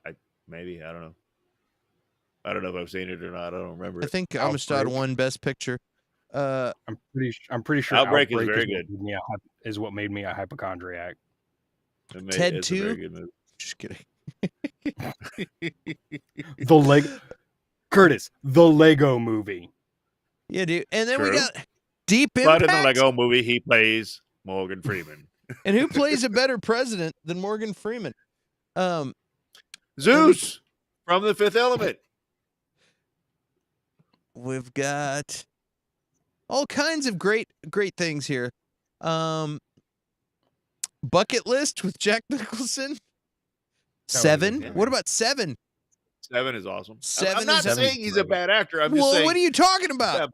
I don't know. I don't know if I've seen it or not. I don't remember. I think Amistad won Best Picture. I'm pretty sure Outbreak is very good. Is what made me a hypochondriac. Ted 2? Very good movie. Just kidding. Curtis, the Lego Movie. Yeah, dude. And then we got Deep Impact. But in the Lego Movie, he plays Morgan Freeman. And who plays a better president than Morgan Freeman? Zeus from The Fifth Element. We've got all kinds of great things here. Bucket List with Jack Nicholson. Seven. What about Seven? Seven is awesome. Seven. I'm not saying he's a bad actor. I'm just saying. What are you talking about?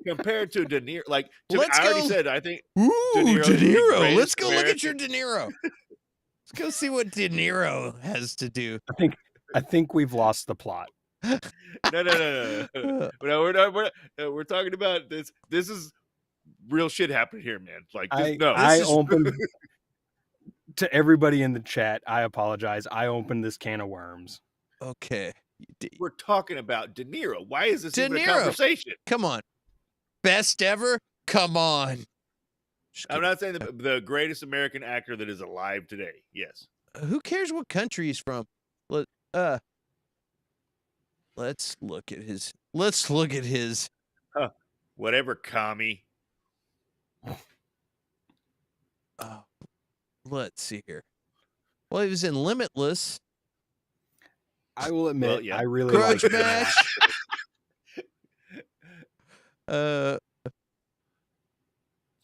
Compared to De Niro, I think. Ooh, De Niro. Let's go American. look at your De Niro. Let's go see what De Niro has to do. I think we've lost the plot. No. We're talking about this. This is real shit happening here, man. Like, I opened to everybody in the chat. I apologize. I opened this can of worms. Okay, we're talking about De Niro. Why is this even a Niro. conversation? Come on, best ever. Come on. I'm not saying the greatest American actor that is alive today. Yes. Who cares what country he's from? Let's look at his. Whatever, commie. Let's see here. Well, he was in Limitless. I will admit, I really Grudge like Match.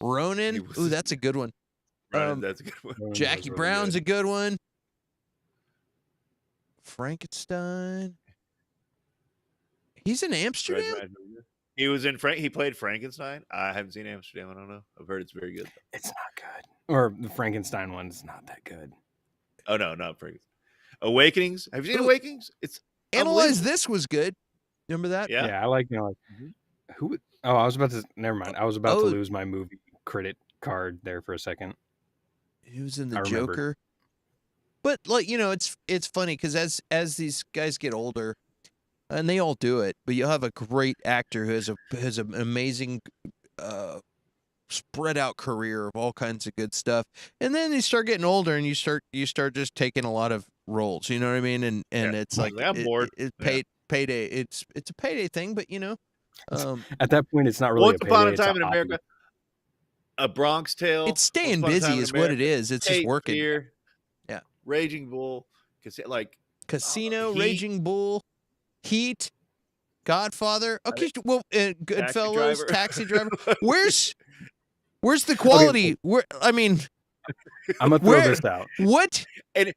Ronin. Ooh, that's a good one. That's a good one. Jackie Brown's a good one. Frankenstein. He's in Amsterdam. He was in He played Frankenstein. I haven't seen Amsterdam. I don't know. I've heard it's very good. It's not good. Or the Frankenstein one's not that good. Oh no, not Frankenstein. Awakenings. Have you seen Awakenings? It's Analyze This was good. Remember that? Yeah, I like who. Oh, I was about to. Never mind. I was about to lose my movie credit card there for a second. He was in the Joker. But it's funny because as these guys get older, and they all do it, but you'll have a great actor who has an amazing spread out career of all kinds of good stuff, and then you start getting older and you start just taking a lot of roles. You know what I mean? And it's like I'm bored. Payday. It's a payday thing, but at that point, it's not really. Once upon a time in America, A Bronx Tale. It's staying busy, is what it is. It's just working. Fear, Raging Bull, Casino, Raging Bull, Heat, Godfather. Okay, well, Goodfellas, Driver. Taxi Driver. Where's the quality? Where I mean, I'm gonna throw this out. What? And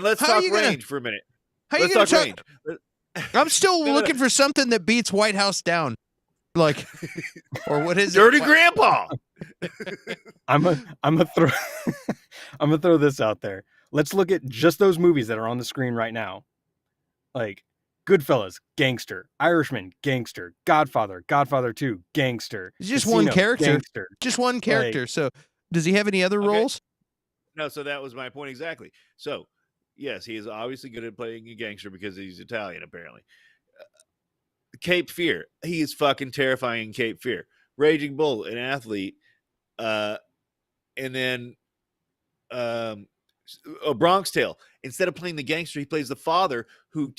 let's How talk range for a minute. How Let's you gonna talk range. I'm still looking for something that beats White House Down, like, or what is Dirty it? Grandpa. I'm gonna throw I'm gonna throw this out there. Let's look at just those movies that are on the screen right now. Like Goodfellas, gangster. Irishman, gangster. Godfather, Godfather 2, gangster. Just Casino, one character. gangster. Just one character. So, does he have any other roles? No, so that was my point exactly. So, yes, he is obviously good at playing a gangster because he's Italian, apparently. Cape Fear. He is fucking terrifying in Cape Fear. Raging Bull, an athlete. And then a Bronx Tale. Instead of playing the gangster, he plays the father who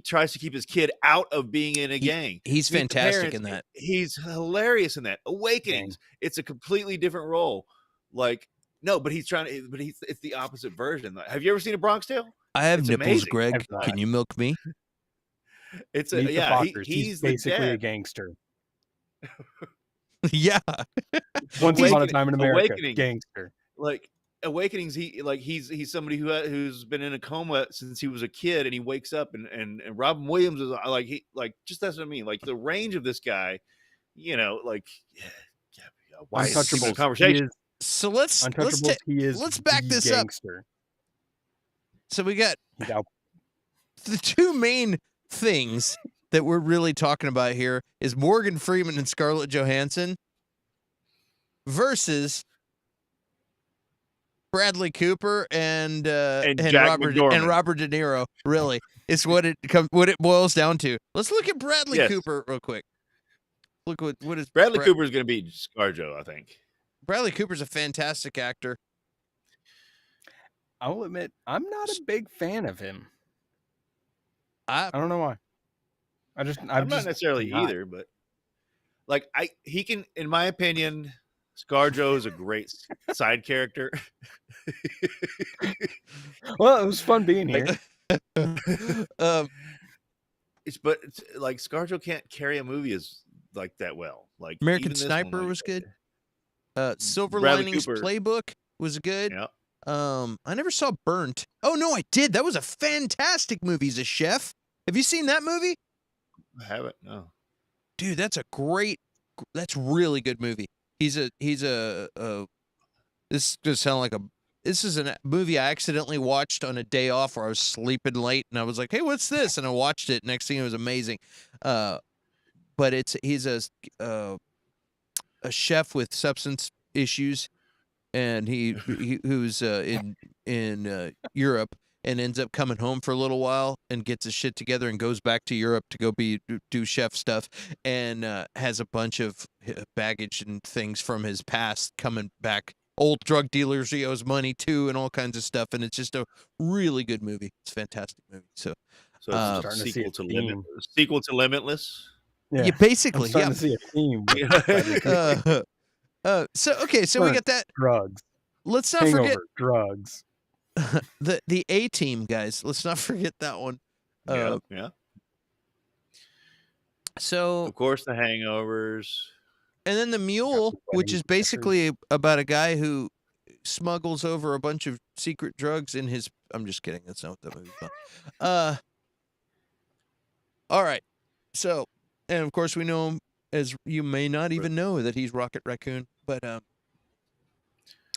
tries to keep his kid out of being in a gang. He's fantastic in that. He's hilarious in that. Awakenings. It's a completely different role. Like, no, but it's the opposite version. Have you ever seen a Bronx Tale? I have It's nipples, amazing. Greg. Can you milk me? It's he's basically a gangster. Yeah. Once upon a time in America, Awakening. gangster. Like Awakenings, he's somebody who's been in a coma since he was a kid, and he wakes up, and Robin Williams is just that's what I mean. Like the range of this guy, why Untouchables conversation? So let's back this gangster. up. So we got the two main things that we're really talking about here is Morgan Freeman and Scarlett Johansson versus Bradley Cooper and Robert De Niro. Really, it's what it boils down to. Let's look at Bradley Cooper real quick. Look what is Bradley Cooper is going to be ScarJo, I think. Bradley Cooper's a fantastic actor. I will admit, I'm not a big fan of him. I don't know why. I'm not necessarily either, but he can, in my opinion, ScarJo is a great side character. Well, it was fun being here. ScarJo can't carry a movie like that well. Like American Sniper was good. Silver Bradley Linings Cooper. Playbook was good. Yeah. I never saw Burnt. Oh no, I did. That was a fantastic movie. He's a chef. Have you seen that movie? I haven't. No. Dude, that's really good movie. This is gonna sound like this is a movie I accidentally watched on a day off where I was sleeping late, and I was like, hey, what's this? And I watched it. Next thing, it was amazing. But he's a chef with substance issues, and who's in Europe and ends up coming home for a little while and gets his shit together and goes back to Europe to go do chef stuff, and has a bunch of baggage and things from his past coming back. Old drug dealers he owes money to and all kinds of stuff, and it's just a really good movie. It's a fantastic movie. So it's a sequel to Limitless. Yeah, basically. I'm starting to see a theme. So we got that. Drugs. Let's not forget drugs. the A-Team guys. Let's not forget that one. Yeah. So of course, The Hangovers, and then The Mule, which is basically about a guy who smuggles over a bunch of secret drugs in his. I'm just kidding. That's not what that movie's about. All right. So, and of course, we know him as you may not even know that he's Rocket Raccoon, but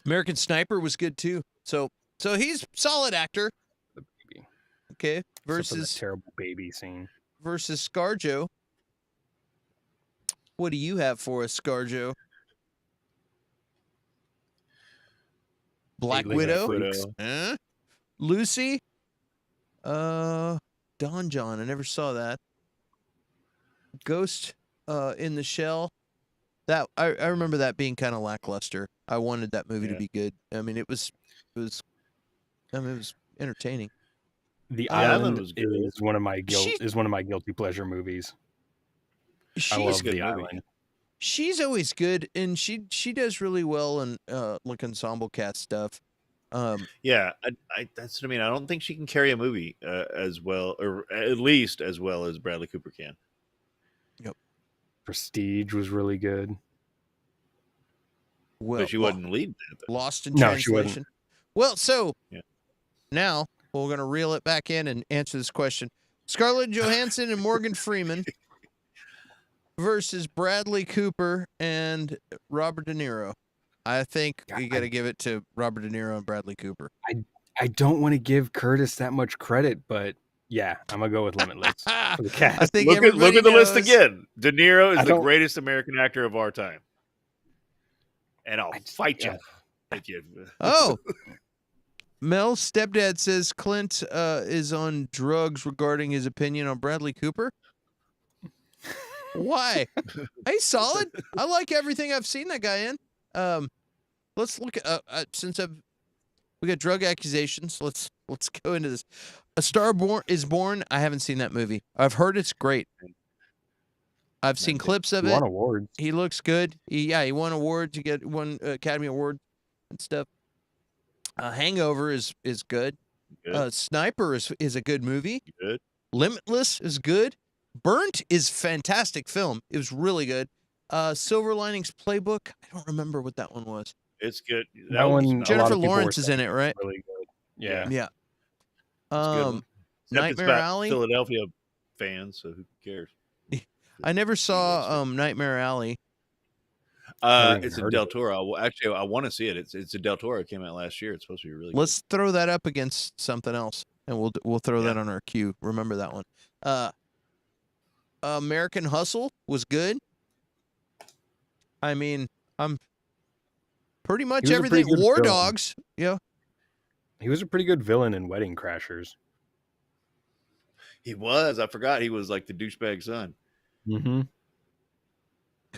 American Sniper was good too. So he's a solid actor. The baby. Okay. Versus terrible baby scene. Versus ScarJo. What do you have for us, ScarJo? Black Widow. Lucy. Don John. I never saw that. Ghost in the Shell. That I remember that being kind of lackluster. I wanted that movie to be good. I mean, it was entertaining. The Island is one of my guilty pleasure movies. I love The Island. She's always good, and she does really well in like ensemble cast stuff. Yeah, that's what I mean. I don't think she can carry a movie as well, or at least as well as Bradley Cooper can. Yep. Prestige was really good. Well, But she wasn't leading that, though. Lost in No, she wasn't. translation. Well, so Yeah. now we're going to reel it back in and answer this question. Scarlett Johansson and Morgan Freeman versus Bradley Cooper and Robert De Niro. I think you got to give it to Robert De Niro and Bradley Cooper. I don't want to give Curtis that much credit, but yeah, I'm gonna go with Limitless for the cast. I think look at the list again. De Niro is the greatest American actor of our time, and I'll fight you. Thank you. Oh, Mel's stepdad says Clint is on drugs regarding his opinion on Bradley Cooper. Why? He's solid. I like everything I've seen that guy in. Let's look at since we got drug accusations. Let's go into this. A Star is Born. I haven't seen that movie. I've heard it's great. I've seen clips of it. Won awards. He looks good. He won awards. He got one Academy Award and stuff. Hangover is good. Sniper is a good movie. Good. Limitless is good. Burnt is fantastic film. It was really good. Silver Linings Playbook. I don't remember what that one was. It's good. That one. Jennifer Lawrence is in it, right? Really good. Yeah. Yeah. Except Nightmare Alley. Philadelphia fans, so who cares? I never saw Nightmare Alley. It's a Del Toro. I want to see it. It's a Del Toro. It came out last year. It's supposed to be really. Let's throw that up against something else, and we'll throw that on our queue. Remember that one. American Hustle was good. I mean, I'm pretty much everything. War Dogs. Yeah. He was a pretty good villain in Wedding Crashers. He was. I forgot he was like the douchebag son. Mm-hmm.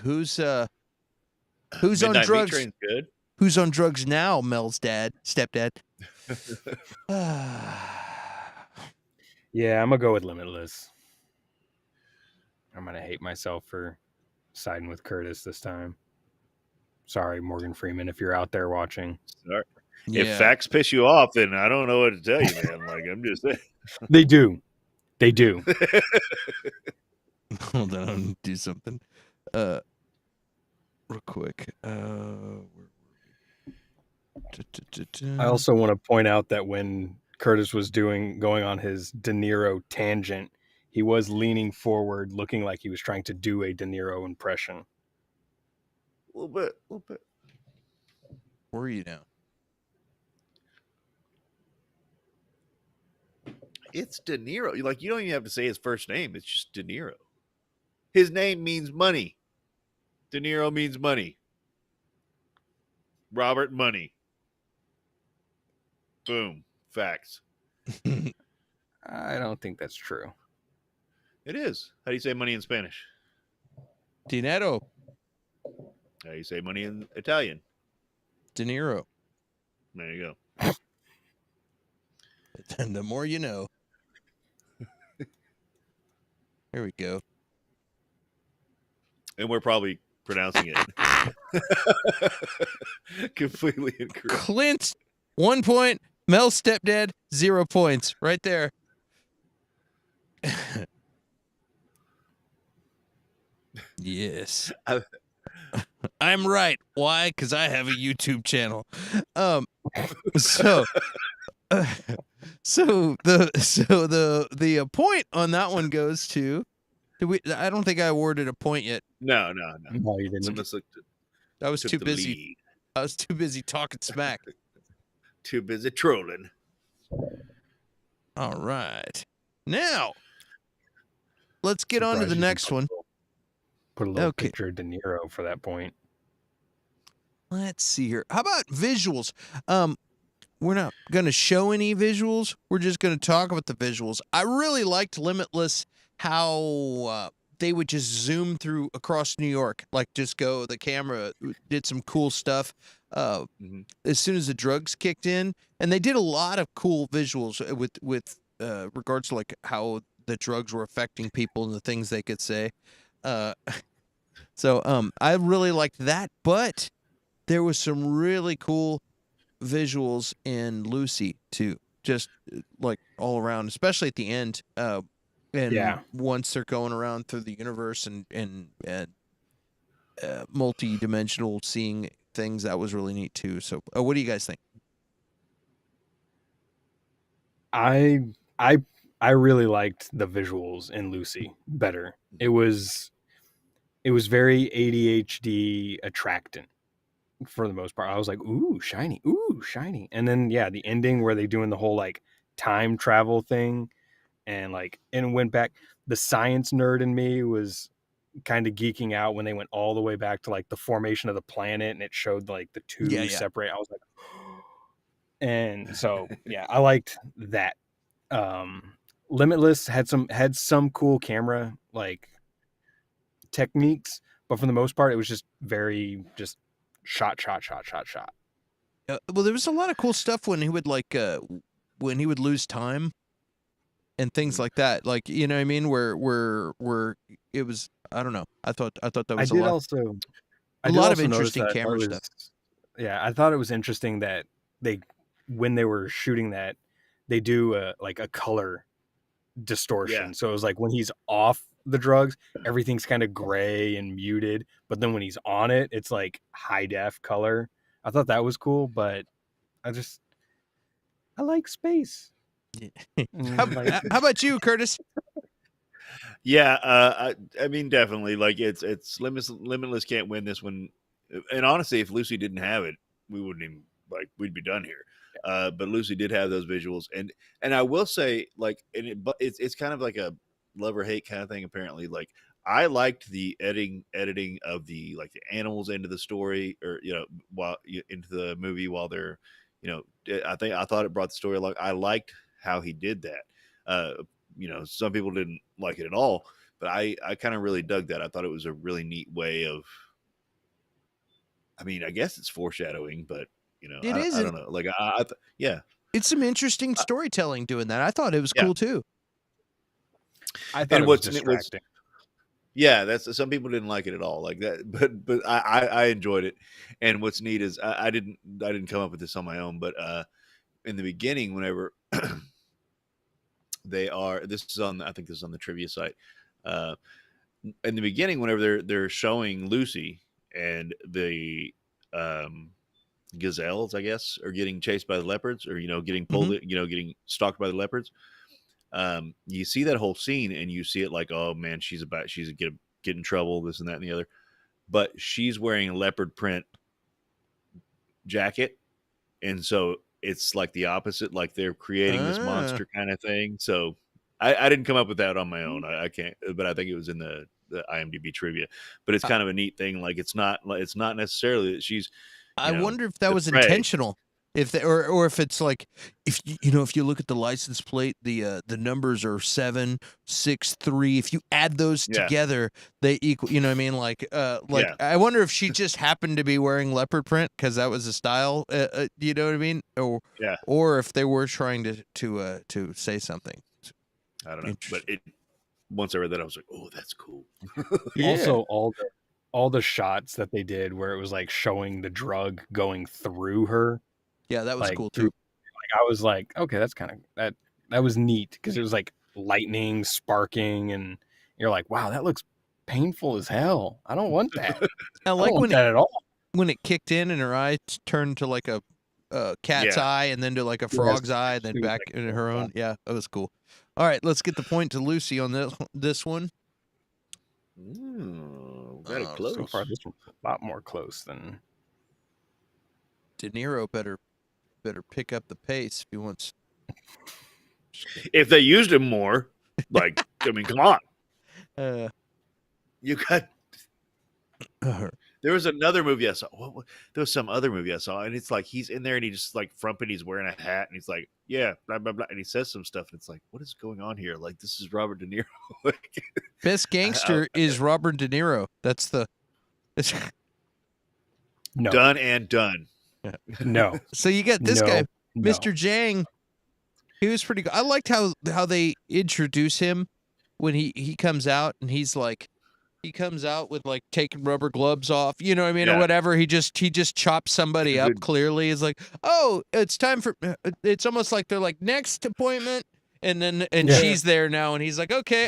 Who's on Midnight drugs? Meat Train's good. Who's on drugs now? Mel's stepdad. Yeah, I'm gonna go with Limitless. I'm gonna hate myself for siding with Curtis this time. Sorry, Morgan Freeman, if you're out there watching. Sorry. Yeah. If facts piss you off, then I don't know what to tell you, man. Like I'm just saying. They do. They do. Hold on, I'm do something. Real quick. I also want to point out that when Curtis was going on his De Niro tangent, he was leaning forward, looking like he was trying to do a De Niro impression. A little bit. Where are you now? It's De Niro. Like you don't even have to say his first name. It's just De Niro. His name means money. De Niro means money. Robert Money. Boom. Facts. I don't think that's true. It is. How do you say money in Spanish? Dinero. How do you say money in Italian? De Niro. There you go. And the more you know. Here we go. And we're probably pronouncing it completely incorrect. Clint, 1 point. Mel's stepdad, 0 points. Right there. Yes. I'm right. Why? Because I have a YouTube channel. So the point on that one goes to. I don't think I awarded a point yet. No, you didn't. I was too busy. I was too busy talking smack. Too busy trolling. All right. Now, let's get on to the next one. Put a little picture of De Niro for that point. Let's see here. How about visuals? We're not going to show any visuals. We're just going to talk about the visuals. I really liked Limitless, how they would just zoom through across New York, like just go. The camera did some cool stuff as soon as the drugs kicked in, and they did a lot of cool visuals with regards to like how the drugs were affecting people and the things they could say. So I really liked that, but there was some really cool visuals in Lucy too, just like all around, especially at the end. And once they're going around through the universe and multi-dimensional seeing things, that was really neat too. So, what do you guys think? I really liked the visuals in Lucy better. It was very ADHD attractant for the most part. I was like, ooh, shiny, and then the ending where they doing the whole like time travel thing and went back. The science nerd in me was kind of geeking out when they went all the way back to like the formation of the planet and it showed like the two separate. I was like, and so I liked that. Limitless had some cool camera like techniques, but for the most part it was just very just shot. Well, there was a lot of cool stuff when he would when he would lose time and things like that. Like, you know what I mean? Where it was, I don't know. I thought that was a lot of interesting camera stuff. Yeah, I thought it was interesting that when they were shooting that, they do like a color distortion. So it was like when he's off the drugs, everything's kind of gray and muted, but then when he's on it, it's like high def color. I thought that was cool, but I like space. How about you, Curtis? Yeah, I mean, definitely. Like, it's Limitless can't win this one. And honestly, if Lucy didn't have it, we wouldn't even we'd be done here. But Lucy did have those visuals, and I will say, like, but it's kind of like a love or hate kind of thing. Apparently, like, I liked the editing of the animals into the story, or into the movie while they're, I thought it brought the story along. I liked how he did that. Some people didn't like it at all, but I kind of really dug that. I thought it was a really neat way of. I mean, I guess it's foreshadowing, but it I isn't. don't know. Like, It's some interesting storytelling doing that. I thought it was cool too. I thought it was distracting. That's some people didn't like it at all, like that. But I enjoyed it. And what's neat is I didn't come up with this on my own, but in the beginning, whenever I think this is on the trivia site. In the beginning, whenever they're showing Lucy and the gazelles, I guess, are getting chased by the leopards, or getting pulled, getting stalked by the leopards. You see that whole scene, and you see it like, oh man, she's get in trouble, this and that and the other. But she's wearing a leopard print jacket, and so it's like the opposite. Like they're creating this monster kind of thing. So I didn't come up with that on my own. I can't, but I think it was in the IMDb trivia. But it's kind of a neat thing. Like it's not necessarily that she's. I wonder if that was intentional. If or if it's like, if you look at the license plate, the numbers are 7, 6, 3. If you add those together, they equal. You know what I mean? Like I wonder if she just happened to be wearing leopard print because that was a style. You know what I mean? Or if they were trying to say something. I don't know. But once I read that, I was like, oh, that's cool. Also, all the shots that they did where it was like showing the drug going through her. Yeah, that was cool too. I was like, okay, that's kind of that was neat because it was like lightning sparking, and you're like, wow, that looks painful as hell. I don't want that. I like when that at all. When it kicked in and her eye turned to like a cat's eye, and then to like a frog's eye, and then back into her own. Yeah, that was cool. All right, let's get the point to Lucy on this one. Very close. So far, this one's a lot more close than. De Niro better pick up the pace if he wants. If they used him more, like, I mean, come on. You got. There was another movie I saw. There was some other movie I saw, and it's like he's in there and he just like frumping. He's wearing a hat, and he's like, "Yeah, blah blah blah," and he says some stuff, and it's like, what is going on here? Like, this is Robert De Niro. Best gangster is Robert De Niro. That's the. No. Done and done. No. So you get this guy, Mr. Jang. He was pretty good. I liked how they introduce him when he comes out, and he's like, he comes out with like taking rubber gloves off, you know what I mean, or Yeah. whatever. He just chops somebody up. Clearly, is like, oh, it's time for. It's almost like they're like next appointment, and then she's there now, and he's like, okay,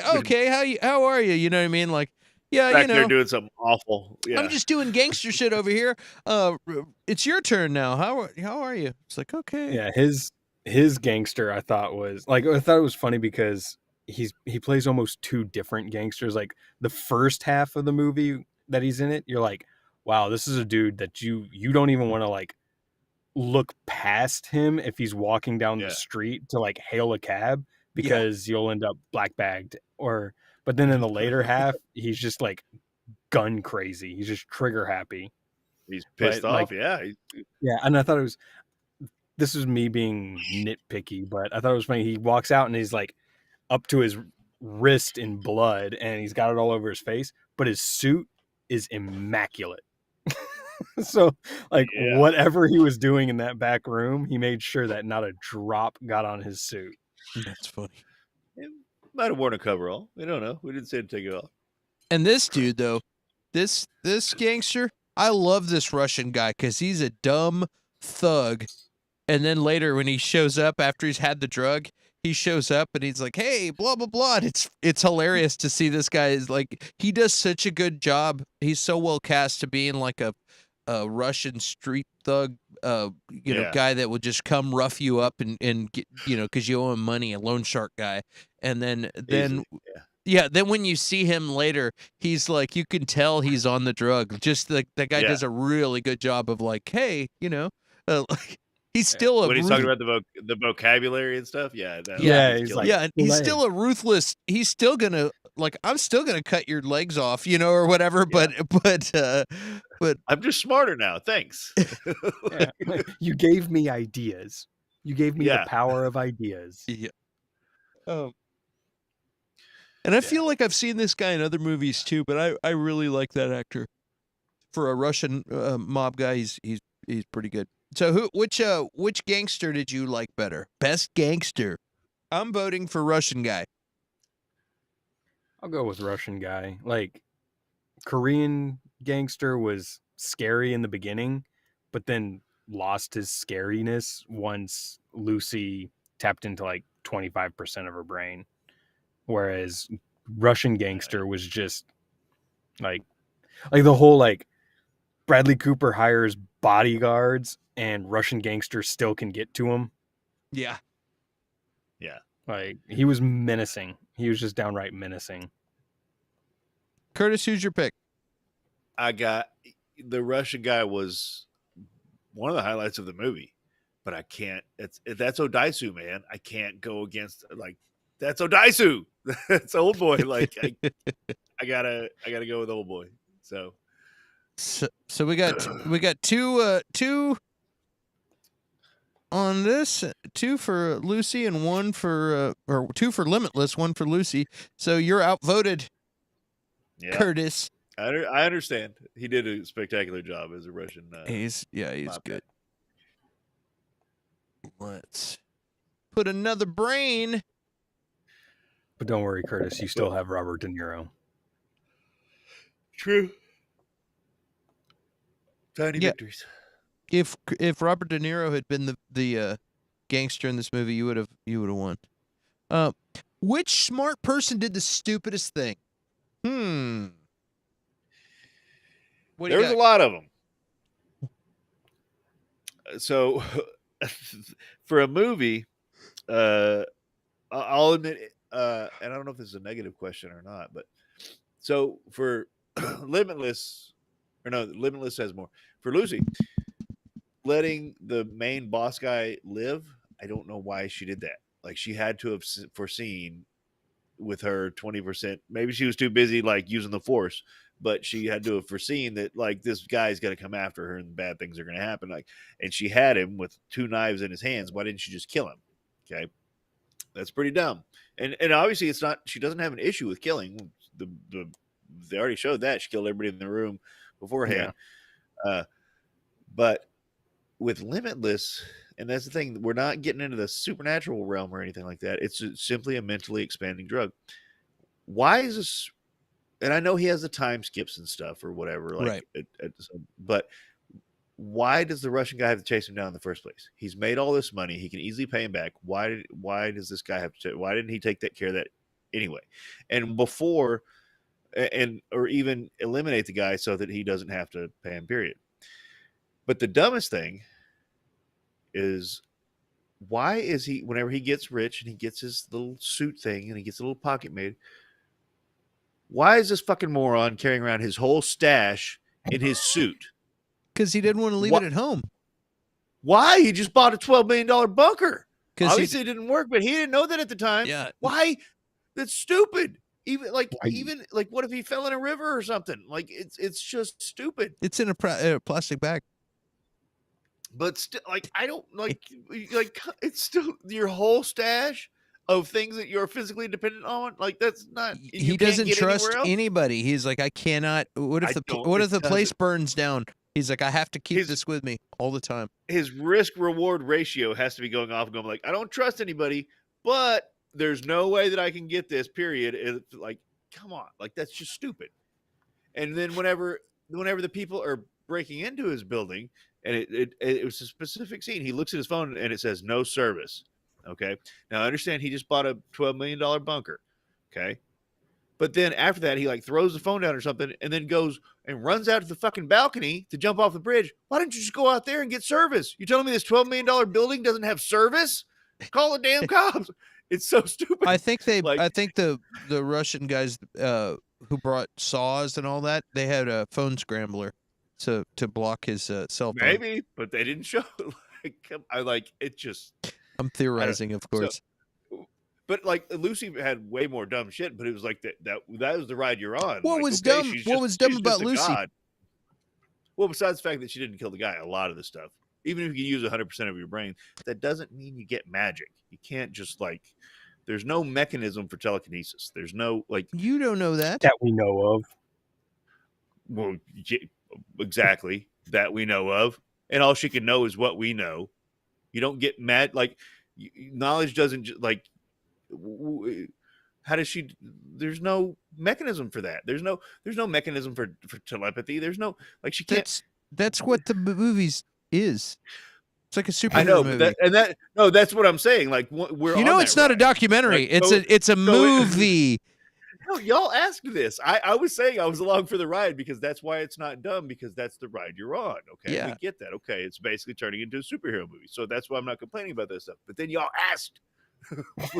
how are you? You know what I mean? Like, yeah, Back there doing something awful. Yeah. I'm just doing gangster shit over here. It's your turn now. How are you? It's like, okay. Yeah, his gangster I thought was like, I thought it was funny because he plays almost two different gangsters. Like the first half of the movie that he's in it, you're like, wow, this is a dude that you don't even want to like look past him if he's walking down the street to like hail a cab because you'll end up black bagged. But then in the later half, he's just like gun crazy. He's just trigger happy. He's pissed off. Yeah. And I thought it was, this is me being nitpicky, but I thought it was funny. He walks out and he's like up to his wrist in blood and he's got it all over his face, but his suit is immaculate. So like whatever he was doing in that back room, he made sure that not a drop got on his suit. That's funny. He might have worn a coverall. We don't know. We didn't say to take it off. And this dude though, this gangster, I love this Russian guy because he's a dumb thug. And then later when he shows up after he's had the drug, he shows up and he's like, hey, blah, blah, blah. And it's hilarious to see this guy is like, he does such a good job. He's so well cast to being like a Russian street thug, guy that would just come rough you up and get, because you owe him money, a loan shark guy. And then then when you see him later, he's like, you can tell he's on the drug. Just the guy does a really good job of like, hey, he's still when he's talking about the vocabulary and stuff. Yeah. He's like, and he's still a ruthless. He's still gonna I'm still gonna cut your legs off, or whatever. Yeah. But I'm just smarter now. Thanks. You gave me ideas. You gave me the power of ideas. Yeah. And I feel like I've seen this guy in other movies too, but I really like that actor. For a Russian mob guy, he's pretty good. So which gangster did you like better? Best gangster. I'm voting for Russian guy. I'll go with Russian guy. Like Korean gangster was scary in the beginning, but then lost his scariness once Lucy tapped into like 25% of her brain. Whereas Russian gangster was just like the whole like Bradley Cooper hires bodyguards and Russian gangsters still can get to him. Yeah. Yeah. Like he was menacing. He was just downright menacing. Curtis, who's your pick? I got the Russian guy was one of the highlights of the movie, but I can't. That's Odaisu, man. I can't go against like that's Odaisu. That's Old Boy. Like I gotta go with Old Boy. So we got two on this, two for Lucy and one for or two for Limitless, one for Lucy. So you're outvoted, Curtis. I understand. He did a spectacular job as a Russian. He's good. Let's put another brain. But don't worry, Curtis. You still have Robert De Niro. True. Tiny victories. If Robert De Niro had been the gangster in this movie, you would have won. Which smart person did the stupidest thing? There's a lot of them. So, for a movie, I'll admit, and I don't know if this is a negative question or not, but so for Limitless has more. For Lucy, letting the main boss guy live, I don't know why she did that. Like she had to have foreseen with her 20%. Maybe she was too busy like using the force, but she had to have foreseen that like this guy's going to come after her and bad things are going to happen. Like, and she had him with two knives in his hands. Why didn't she just kill him? Okay. That's pretty dumb. And obviously it's not, she doesn't have an issue with killing. They already showed that she killed everybody in the room beforehand. Yeah. But with Limitless, and that's the thing, we're not getting into the supernatural realm or anything like that. It's simply a mentally expanding drug. Why is this and I know he has the time skips and stuff or whatever, like, right. but why does the Russian guy have to chase him down in the first place? He's made all this money. He can easily pay him back. Why does this guy have to? Why didn't he take care of that anyway? And before, or even eliminate the guy so that he doesn't have to pay him. Period. But the dumbest thing is, why is he, whenever he gets rich and he gets his little suit thing and he gets a little pocket made, why is this fucking moron carrying around his whole stash in his suit? Because he didn't want to leave it at home. Why? He just bought a $12 million bunker. Obviously it didn't work, but he didn't know that at the time. Yeah. Why? That's stupid. Even like what if he fell in a river or something? Like, it's just stupid. It's in a plastic bag. But still, like, I don't like it's still your whole stash of things that you're physically dependent on. Like, that's not. He doesn't trust anybody. He's like, I cannot. What if the place burns down? He's like, I have to keep this with me all the time. His risk reward ratio has to be going off and going like, I don't trust anybody, but there's no way that I can get this. Period. It's like, come on, like, that's just stupid. And then whenever the people are breaking into his building, and it was a specific scene, he looks at his phone and it says no service. Okay, now I understand he just bought a $12 million bunker. Okay, but then after that, he like throws the phone down or something, and then goes and runs out to the fucking balcony to jump off the bridge. Why don't you just go out there and get service? You're telling me this $12 million building doesn't have service? Call the damn cops. It's so stupid. I think the Russian guys who brought saws and all that, they had a phone scrambler to block his cell phone. Maybe, but they didn't show. I'm theorizing, of course. So, but like, Lucy had way more dumb shit, but it was like that was the ride you're on. What like, was okay, dumb? What was dumb about Lucy? God. Well, besides the fact that she didn't kill the guy, a lot of the stuff, even if you use 100% of your brain, that doesn't mean you get magic. You can't just like. There's no mechanism for telekinesis. There's no like. You don't know that we know of. Well, exactly, that we know of, and all she can know is what we know. You don't get mad, like, knowledge doesn't like. How does she? There's no mechanism for that. There's no mechanism for telepathy. There's no, like, she can't. That's what the movies is. It's like a superhero movie. That's what I'm saying. Like, we're it's not a documentary. Like, it's a movie. No, y'all asked this. I was saying I was along for the ride because that's why it's not dumb, because that's the ride you're on. Okay, yeah. We get that. Okay, it's basically turning into a superhero movie, so that's why I'm not complaining about this stuff. But then y'all asked,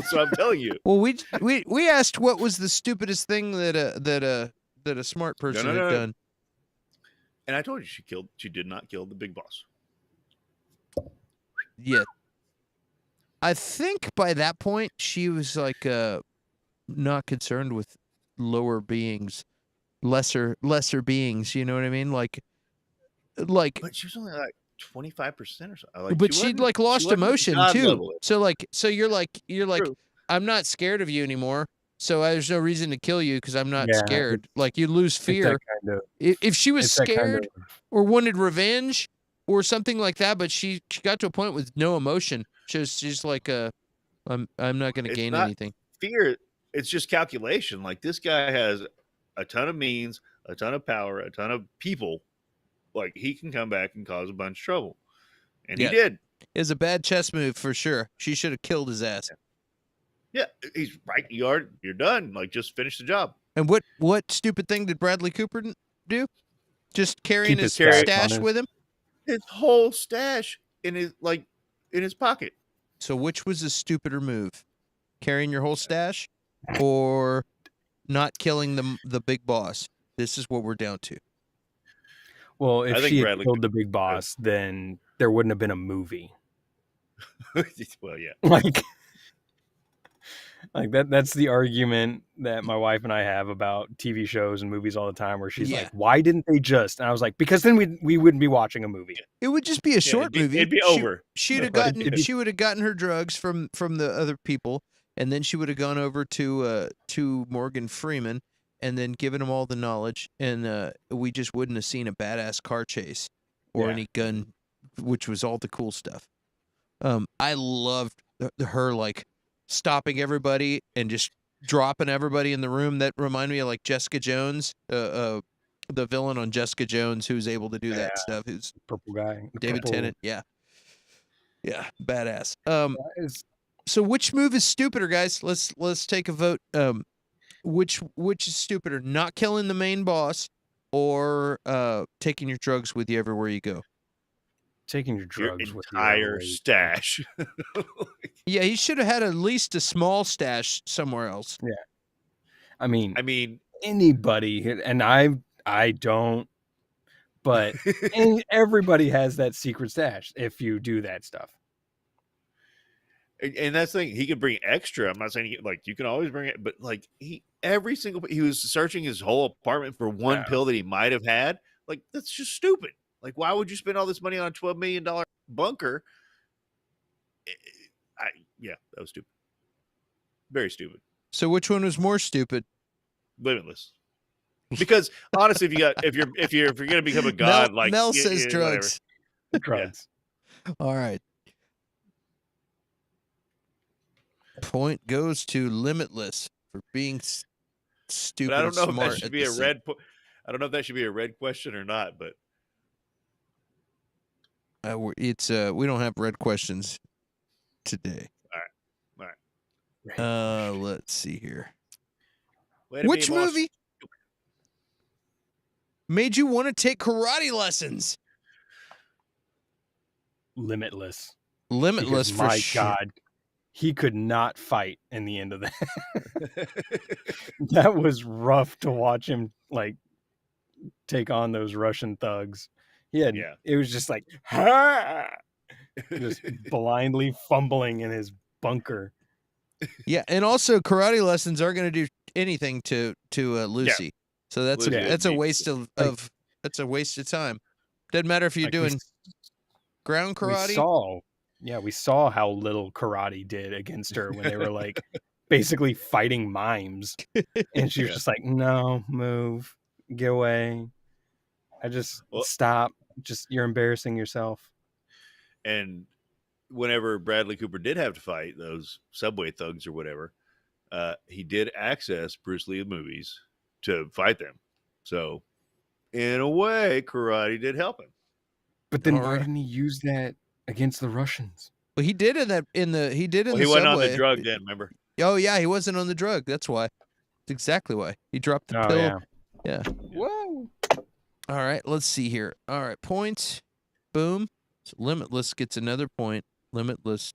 so I'm telling you. Well, we asked what was the stupidest thing that a smart person had done, and I told you she did not kill the big boss. Yeah, I think by that point she was like not concerned with lower beings, lesser beings. You know what I mean? Like, but she was only like 25% or something. Like, but she'd like lost emotion too. So you're like, True. I'm not scared of you anymore. So there's no reason to kill you because I'm not scared. Like, you lose fear. If she was scared or wanted revenge or something like that, but she got to a point with no emotion. She's like, I'm not going to gain anything. Fear. It's just calculation. Like, this guy has a ton of means, a ton of power, a ton of people. Like, he can come back and cause a bunch of trouble. And he did. It was a bad chess move for sure. She should have killed his ass. Yeah, he's right. You're done. Like, just finish the job. And what stupid thing did Bradley Cooper do? Just carrying his stash with him? His whole stash in his pocket. So which was the stupider move? Carrying your whole stash or not killing the big boss? This is what we're down to. Well, if she had killed the big boss, then there wouldn't have been a movie. Well, yeah. Like that's the argument that my wife and I have about TV shows and movies all the time, where she's like, why didn't they just? And I was like, because then we wouldn't be watching a movie. It would just be a short movie. It'd be over. She would have gotten her drugs from the other people, and then she would have gone over to Morgan Freeman and then given him all the knowledge, and we just wouldn't have seen a badass car chase or any gun, which was all the cool stuff. I loved her, like, stopping everybody and just dropping everybody in the room. That reminded me of like Jessica Jones, the villain on Jessica Jones, who's able to do that stuff. Who's purple guy, David purple. Tennant. Yeah, badass. Is So which move is stupider, guys? Let's take a vote. Which is stupider, not killing the main boss or taking your drugs with you everywhere you go? taking your drugs Your with entire you. stash. Yeah, he should have had at least a small stash somewhere else. Yeah. I mean, anybody, and I don't, but everybody has that secret stash if you do that stuff. and that's the thing. He could bring extra. I'm not saying like you can always bring it, but like he was searching his whole apartment for one pill that he might have had. Like that's just stupid. Like why would you spend all this money on a $12 million bunker? That was stupid. Very stupid. So which one was more stupid? Limitless. Because honestly, if you're gonna become a god, Mel says drugs. Drugs. Yeah. All right. Point goes to Limitless for being stupid. But I don't know smart if that should be a red. I don't know if that should be a red question or not. But we don't have red questions today. All right. Let's see here. Which movie made you want to take karate lessons? Limitless. Limitless, because, for my God, he could not fight in the end of that. That was rough to watch him like take on those Russian thugs. It was just like just blindly fumbling in his bunker. Yeah, and also karate lessons aren't going to do anything to Lucy. Yeah. So that's a waste of that's a waste of time. Doesn't matter if you're doing ground karate. We saw how little karate did against her when they were like basically fighting mimes. And she was just like, no, move, get away. Stop. You're embarrassing yourself. And whenever Bradley Cooper did have to fight those subway thugs or whatever, he did access Bruce Lee movies to fight them. So in a way, karate did help him. But then why didn't he use that against the Russians? Well, he did in the he wasn't on the drug then, remember? Oh yeah, he wasn't on the drug. That's why. That's exactly why. He dropped the pill. Yeah. Whoa. All right, let's see here. All right, points. Boom. So Limitless gets another point. Limitless.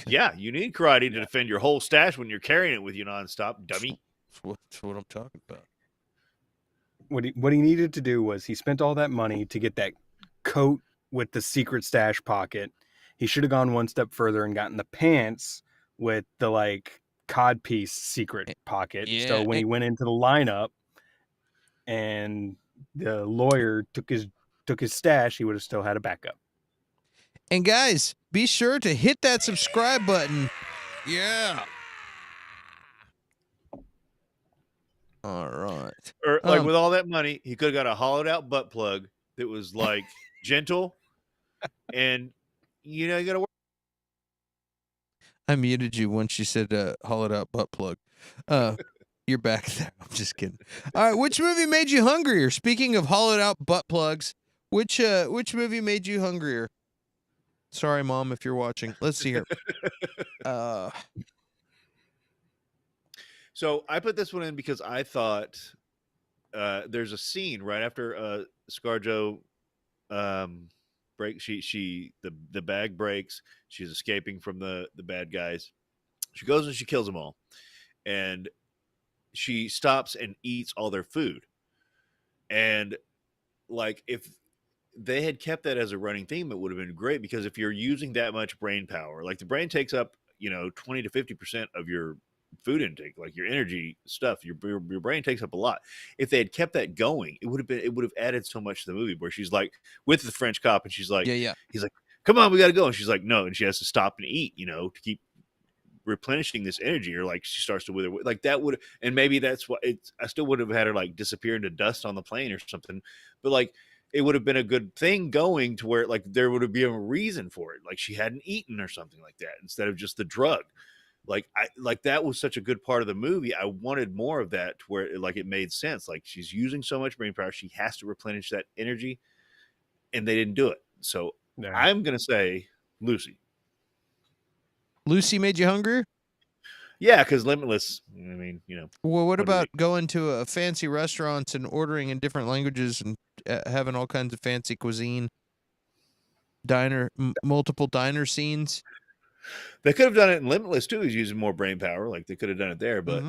Yeah, you need karate to defend your whole stash when you're carrying it with you nonstop, dummy. That's what I'm talking about. What he needed to do was he spent all that money to get that coat with the secret stash pocket. He should have gone one step further and gotten the pants with the like codpiece secret pocket. Yeah. So when he went into the lineup and the lawyer took his stash, he would have still had a backup. And guys, be sure to hit that subscribe button. Yeah. All right. Or like with all that money, he could have got a hollowed out butt plug that was like gentle, and you got to work. I muted you once you said hollowed out butt plug. You're back there. I'm just kidding. All right, which movie made you hungrier? Speaking of hollowed out butt plugs, which movie made you hungrier? Sorry, Mom, if you're watching. Let's see here. So I put this one in because I thought there's a scene right after ScarJo breaks. The bag breaks. She's escaping from the bad guys. She goes and she kills them all, and she stops and eats all their food. And like if they had kept that as a running theme, it would have been great, because if you're using that much brain power, like the brain takes up 20 to 50% of your food intake, like your energy stuff, your brain takes up a lot. If they had kept that going, it would have added so much to the movie, where she's like with the French cop and she's like, he's like, come on, we got to go. And she's like, no. And she has to stop and eat, to keep replenishing this energy, or like she starts to wither. Like that would, and maybe that's what I still would have had her like disappear into dust on the plane or something. But like, it would have been a good thing going to where like there would have been a reason for it. Like she hadn't eaten or something like that, instead of just the drug. like that was such a good part of the movie. I wanted more of that, to where it made sense. Like, she's using so much brain power, she has to replenish that energy, and they didn't do it. So Yeah. I'm gonna say Lucy. Lucy made you hungrier? Yeah, because Limitless. I mean, Well, what What did about going to a fancy restaurants and ordering in different languages and having all kinds of fancy cuisine? Multiple diner scenes. they could have done it in Limitless too. He's using more brain power. Like, they could have done it there, but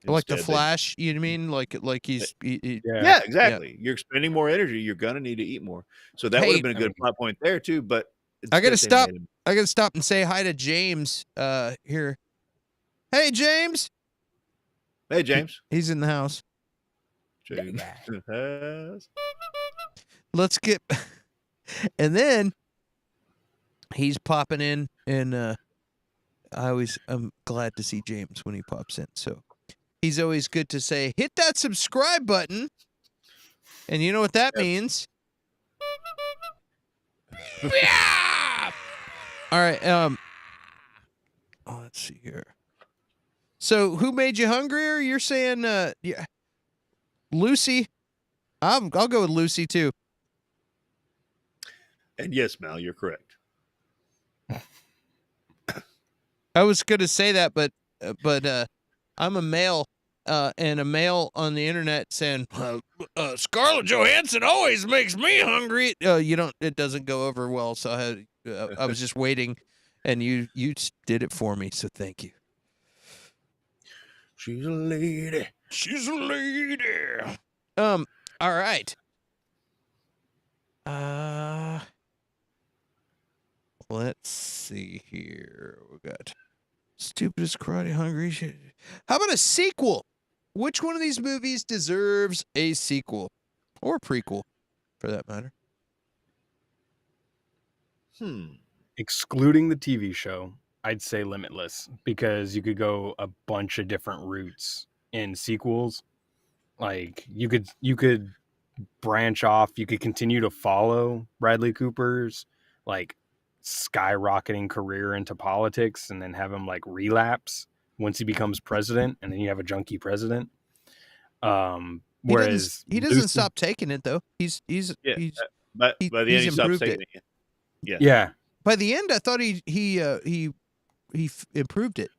Like the instead Flash, you know what I mean? Like he's yeah, exactly. You're expending more energy. You're gonna need to eat more. So that would Hey, have been a good plot point there too. But I gotta instead they stop. made him- I gotta stop and say hi to James. Here. Hey, James. Hey, James. He's in the house. James. Let's get. And then he's popping in, and I'm glad to see James when he pops in. So he's always good to say, hit that subscribe button. And you know what that means? Yeah! All right. Let's see here. So who made you hungrier? You're saying, yeah, Lucy. I'll go with Lucy too. And yes, Mal, you're correct. I was going to say that, but I'm a male, and a male on the internet saying Scarlett Johansson always makes me hungry. It doesn't go over well. So I was just waiting, and you did it for me. So thank you. She's a lady. She's a lady. All right. Let's see here. We got stupidest karate hungry shit. How about a sequel? Which one of these movies deserves a sequel or prequel, for that matter? Excluding the TV show, I'd say Limitless, because you could go a bunch of different routes in sequels. Like you could branch off. You could continue to follow Bradley Cooper's like skyrocketing career into politics, and then have him like relapse once he becomes president, and then you have a junkie president. Whereas he doesn't stop taking it though. He's But by the end, he stops improved taking it. Yeah. By the end, I thought he improved it.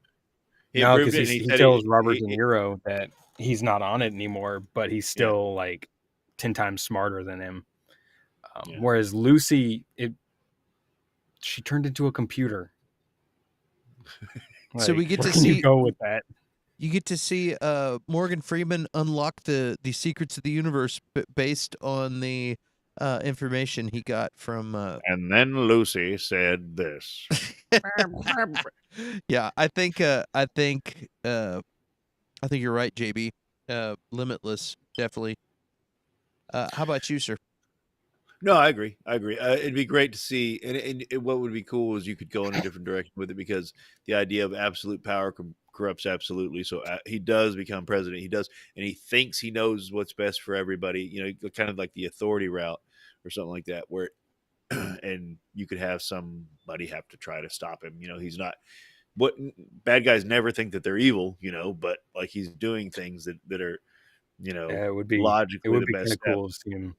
No, because he tells Robert De Niro that he's not on it anymore, but he's still like 10 times smarter than him. Whereas Lucy, she turned into a computer. So we get to see you go with that. You get to see Morgan Freeman unlock the secrets of the universe based on the information he got from. And then Lucy said this. Yeah, I think you're right, JB. Limitless, definitely. How about you, sir? No, I agree. It'd be great to see, and what would be cool is you could go in a different direction with it, because the idea of absolute power corrupts absolutely. So he does become president. He does, and he thinks he knows what's best for everybody. You know, kind of like the authority route or something like that, where and you could have somebody have to try to stop him. You know, he's not. What bad guys never think that they're evil, you know, but like he's doing things that are, you know, it would be logically the best. Kind of cool to see him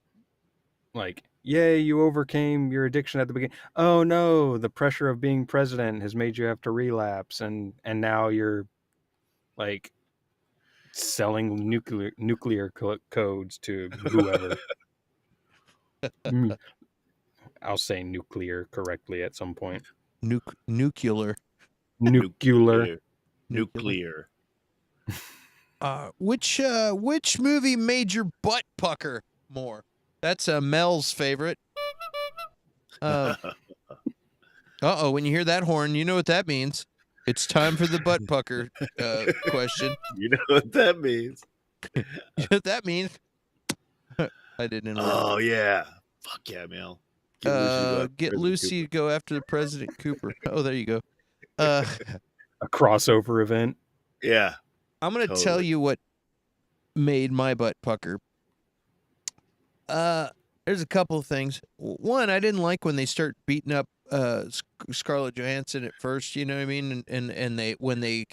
like, yay, you overcame your addiction at the beginning. Oh no, the pressure of being president has made you have to relapse, and now you're like selling nuclear codes to whoever. I'll say nuclear correctly at some point. Nuclear. Which movie made your butt pucker more? That's Mel's favorite. When you hear that horn, you know what that means. It's time for the butt pucker question. You know what that means. You know what that means? I didn't interrupt. Oh yeah. Fuck yeah, Mel. Get Lucy to go after the President Cooper. Oh, there you go. A crossover event. Yeah. I'm going to tell you what made my butt pucker. There's a couple of things. One, I didn't like when they start beating up Scarlett Johansson at first, you know what I mean? And they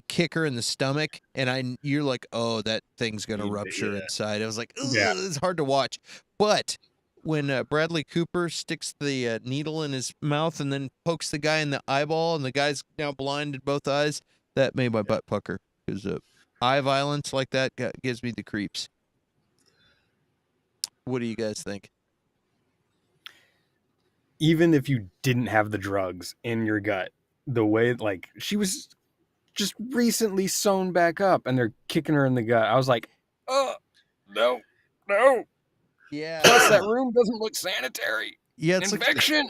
kick her in the stomach, and you're like, oh, that thing's gonna rupture inside. I was like, Yeah. it's hard to watch. But when Bradley Cooper sticks the needle in his mouth and then pokes the guy in the eyeball, and the guy's now blind in both eyes, that made my butt pucker, because eye violence like that gives me the creeps. What do you guys think? Even if you didn't have the drugs in your gut, the way, like, she was just recently sewn back up and they're kicking her in the gut, I was like, oh, no. Yeah. Plus, that room doesn't look sanitary. Yeah, it's infection.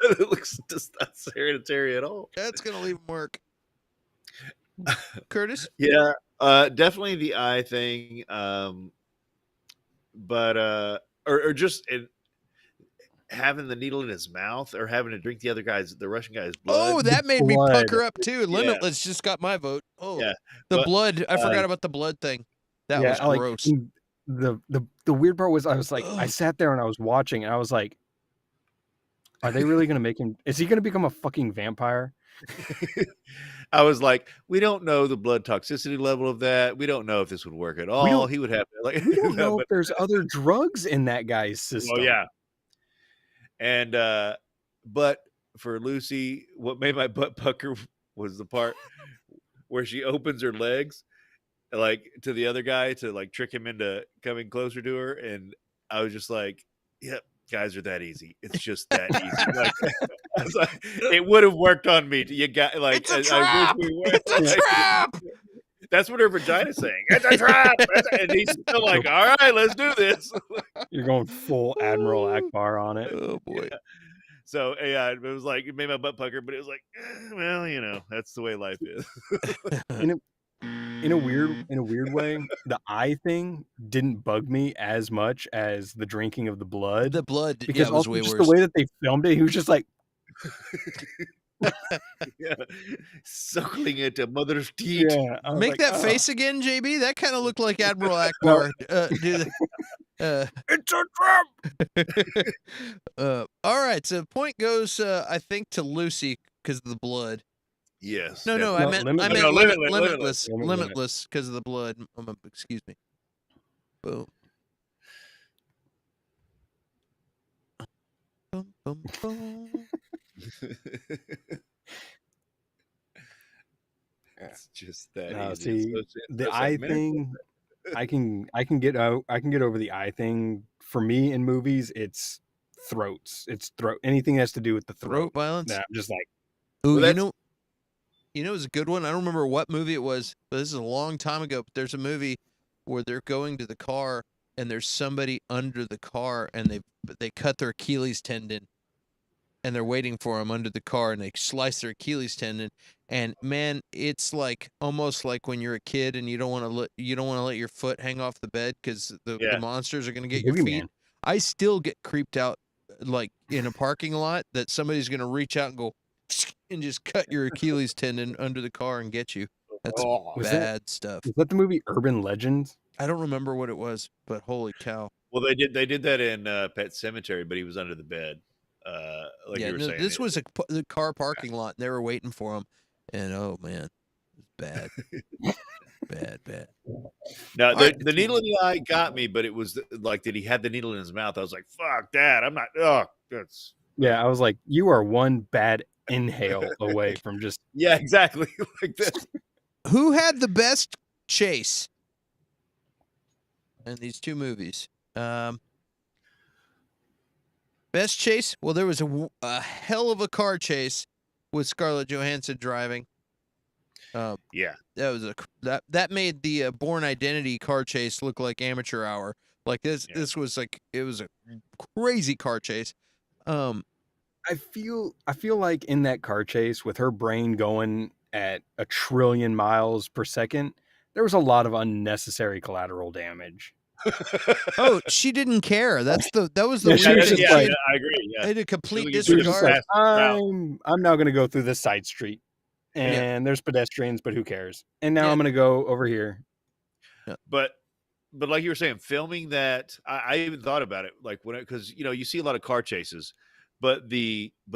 It looks just not sanitary at all. That's gonna leave him work. Curtis? Yeah, definitely the eye thing. But or just having the needle in his mouth, or having to drink the Russian guy's blood. Oh, that made me pucker up too. Yeah. Limitless just got my vote. Oh, Yeah, the blood. I forgot about the blood thing. That was gross. Like, the weird part was, I was like, I sat there and I was watching, and I was like, are they really going to make him? Is he going to become a fucking vampire? I was like, we don't know the blood toxicity level of that. We don't know if this would work at all. He would have like, we don't know if there's other drugs in that guy's system. Oh yeah. And but for Lucy, what made my butt pucker was the part where she opens her legs like to the other guy to like trick him into coming closer to her, and I was just like, yep, guys are that easy. It's just that easy. Like, I was like, it would have worked on me. You got like, it's a trap. It's a trap. That's what her vagina's saying. It's a trap. And he's still like, all right, let's do this. You're going full Admiral Akbar on it. Oh boy. Yeah. So yeah, it was like, it made my butt pucker, but it was like, well, you know, that's the way life is. In a weird way, the eye thing didn't bug me as much as the drinking of the blood. The blood, because was also way just worse. the way that they filmed it, he was just like, yeah, suckling at a mother's teat. yeah. Make like, that face again, JB. That kind of looked like Admiral Akbar. It's a trap. All right, so point goes, I think, to Lucy because of the blood. Yes. No, I meant Limitless. Limitless because of the blood. Excuse me. Boom. Boom, boom, boom. It's just that No, easy. see, It's the eye thing, I can get over the eye thing. For me in movies, it's throats. It's throat. Anything that has to do with the throat violence. Nah, I'm just like, ooh, you know, it's a good one. I don't remember what movie it was, but this is a long time ago. But there's a movie where they're going to the car and there's somebody under the car, and they cut their Achilles tendon, and they're waiting for him under the car, and they slice their Achilles tendon. And man, it's like almost like when you're a kid and you don't want to let your foot hang off the bed because the monsters are going to get your feet. Man. I still get creeped out, like in a parking lot, that somebody's going to reach out and go and just cut your Achilles tendon under the car and get you. That's bad stuff. Is that the movie Urban Legends? I don't remember what it was, but holy cow! Well, they did that in Pet Sematary, but he was under the bed. Like you were saying, this was the car parking lot. And they were waiting for him, and oh man, it was bad, bad. Now the needle in the eye got me, but it was like that he had the needle in his mouth. I was like, "Fuck that! I'm not." Oh, that's yeah. I was like, you are one bad inhale away from just exactly like this. Who had the best chase in these two movies? Best chase? Well, there was a hell of a car chase with Scarlett Johansson driving. Yeah, that was that made the Bourne Identity car chase look like amateur hour. Like this, this was like, it was a crazy car chase. I feel like in that car chase, with her brain going at 1 trillion miles per second, there was a lot of unnecessary collateral damage. Oh, she didn't care. That was the weird thing. Yeah, I agree. Yeah, I had a complete disregard. Like, I'm now going to go through this side street, and there's pedestrians, but who cares? And now I'm going to go over here. Yeah. But like you were saying, filming that, I even thought about it, like because you see a lot of car chases, but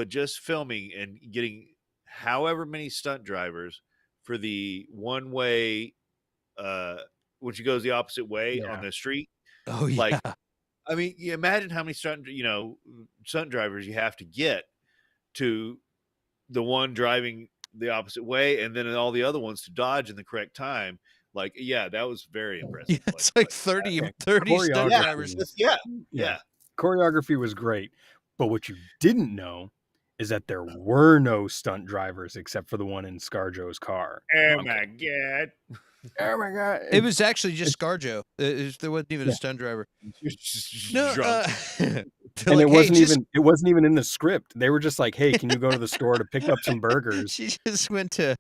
just filming and getting however many stunt drivers for the one way, when she goes the opposite way on Yeah. the street. Oh yeah. Like, I mean, you imagine how many stunt drivers you have to get to the one driving the opposite way, and then all the other ones to dodge in the correct time. Like, yeah, that was very impressive. Yeah, it's like 30 Yeah, 30 stunt choreography. drivers. Yeah. Choreography was great, but what you didn't know is that there were no stunt drivers except for the one in ScarJo's car. Oh my god. Oh my god! It was actually just ScarJo. There wasn't even a stunt driver. No, Drunk. and like, it wasn't hey, even it wasn't even in the script. They were just like, "Hey, can you go to the store to pick up some burgers?" She just went to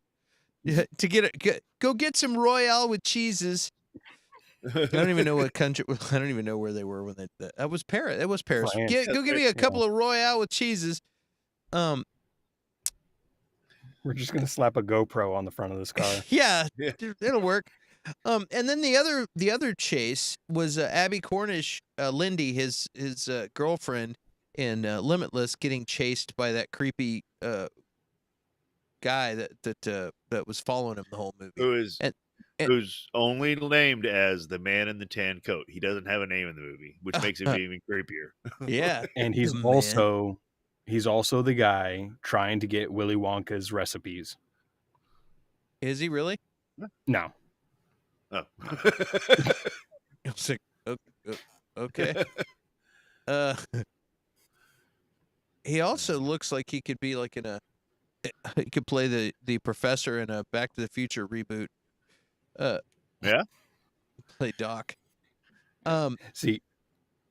go get some Royale with cheeses. I don't even know what country. I don't even know where they were when that was Paris. It was Paris. France. Go give me a couple of Royale with cheeses. We're just gonna slap a GoPro on the front of this car. Yeah, it'll work. And then the other chase was Abby Cornish, Lindy, his girlfriend in Limitless, getting chased by that creepy guy that was following him the whole movie. Who's only named as the man in the tan coat. He doesn't have a name in the movie, which makes it even creepier. Yeah, and he's also the guy trying to get Willy Wonka's recipes. Is he really? No. Oh. I was like, okay. He also looks like he could be like he could play the professor in a Back to the Future reboot. Yeah. Play Doc. See,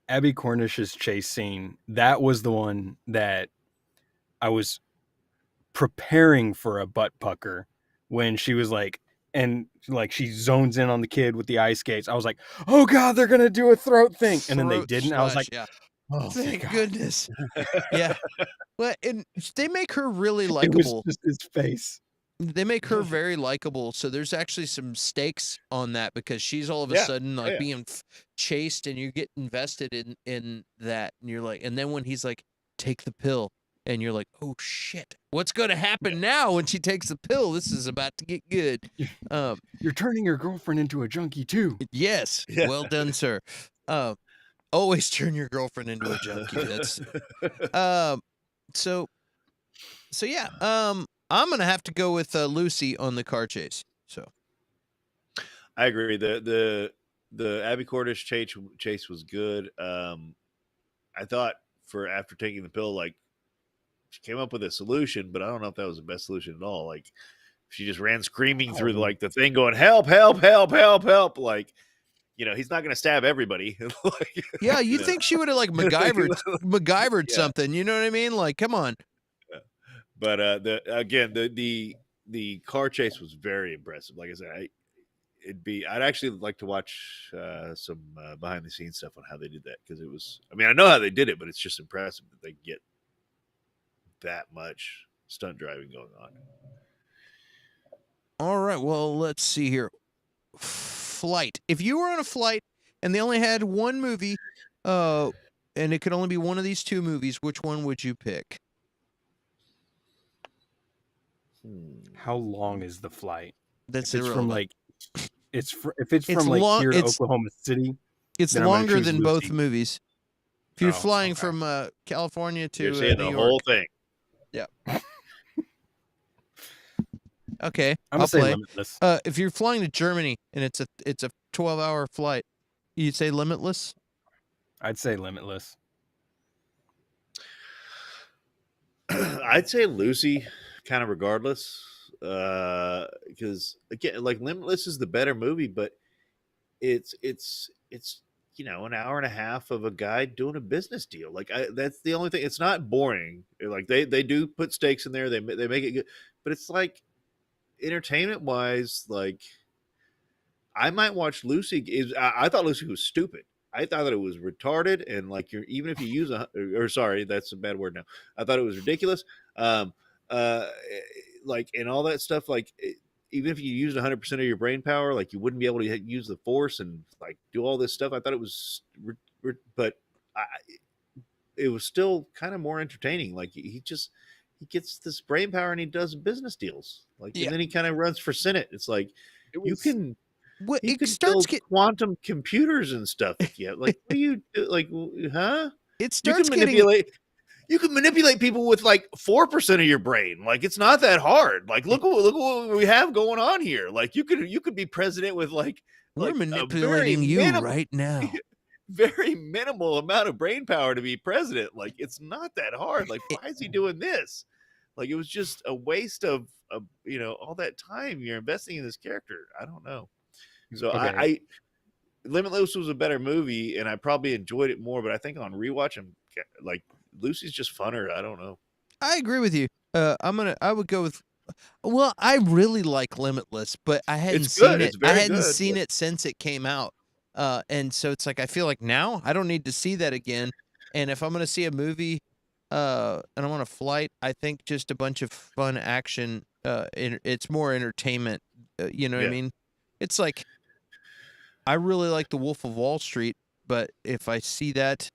Abby Cornish's chase scene, that was the one that I was preparing for a butt pucker when she was like, and like she zones in on the kid with the ice skates. I was like, oh God, they're gonna do a throat thing. And then they didn't. I was like, yeah. Oh, thank goodness. Yeah. Well, and they make her really likable. It was just his face. They make her very likable. So there's actually some stakes on that because she's all of a sudden like being chased, and you get invested in that, and you're like, and then when he's like, take the pill, and you're like, oh shit, what's going to happen now when she takes the pill? This is about to get good. You're turning your girlfriend into a junkie too. Yes. Well done, sir. Always turn your girlfriend into a junkie. That's so yeah. I'm gonna have to go with Lucy on the car chase. So I agree. The Abby Cornish chase was good. I thought after taking the pill, like, she came up with a solution, but I don't know if that was the best solution at all. Like, she just ran screaming through the thing, going, "Help! Help! Help! Help! Help!" Like, he's not going to stab everybody. Like, yeah, you think she would have like MacGyvered something? You know what I mean? Like, come on. But the car chase was very impressive. Like I said, I'd actually like to watch some behind the scenes stuff on how they did that, because it was. I mean, I know how they did it, but it's just impressive that they get that much stunt driving going on. All right. Well, let's see here. Flight. If you were on a flight and they only had one movie, and it could only be one of these two movies, which one would you pick? How long is the flight? That's if it's from like it's from like here to Oklahoma City. It's longer than both movies. If you're flying from California to you're seeing New the York. whole thing. Yeah. Okay, I'll say play. Limitless. If you're flying to Germany and it's a 12-hour flight, you'd say Limitless? I'd say Limitless. I'd say Lucy, kind of regardless, because again, like, Limitless is the better movie, but it's an hour and a half of a guy doing a business deal. Like, that's the only thing. It's not boring. Like, they do put stakes in there. They make it good, but it's like, entertainment wise, like, I might watch Lucy. I thought Lucy was stupid. I thought that it was retarded, and like, even if you use sorry, that's a bad word now. I thought it was ridiculous. Like, and all that stuff. Like, even if you used 100% of your brain power, like, you wouldn't be able to use the Force and like do all this stuff. I thought it was, but it was still kind of more entertaining. Like he gets this brain power and he does business deals. Like, Yeah. and then he kind of runs for Senate. It's like you can. What He it could starts build get quantum computers and stuff if you like. What do you do? Like, huh? it You starts can getting manipulate. You can manipulate people with like 4% of your brain. Like, it's not that hard. Like, look what we have going on here. Like, you could be president with we're like a very manipulating you minimal, right now. very minimal amount of brain power to be president. Like, it's not that hard. Like, why is he doing this? Like, it was just a waste of all that time you're investing in this character. I don't know. So Okay. I Limitless was a better movie, and I probably enjoyed it more. But I think on rewatch, like Lucy's just funner. I don't know. I agree with you. I would go with. Well, I really like Limitless, but I hadn't It's seen good. it. It's very I hadn't good, seen but- it since it came out. And so it's like I feel like now I don't need to see that again. And if I'm gonna see a movie, and I'm on a flight, I think just a bunch of fun action. It's more entertainment. You know what I Yeah. mean? It's like I really like The Wolf of Wall Street, but if I see that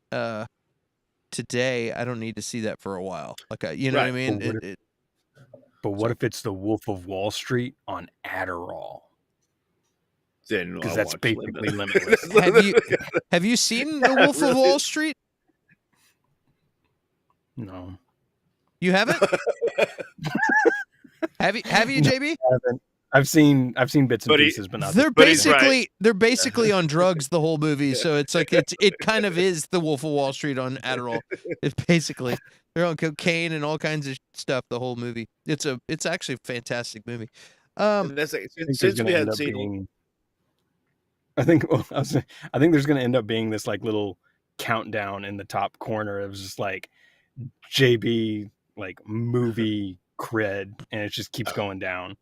today, I don't need to see that for a while. Like you know what I Right. mean? But what if it's the Wolf of Wall Street on Adderall? Then Because I'll that's watch basically Limitless. Limitless. Have you seen The Wolf of Really? Wall Street? No. You haven't? Have you, JB? I haven't. I've seen bits and But pieces, but not. They're but he's right. basically on drugs the whole movie, so it's like it kind of is The Wolf of Wall Street on Adderall. It's basically they're on cocaine and all kinds of stuff the whole movie. It's actually a fantastic movie. And that's like, since we hadn't seen. I think there's going to end up being this like little countdown in the top corner. It was just like JB like movie cred, and it just keeps going down.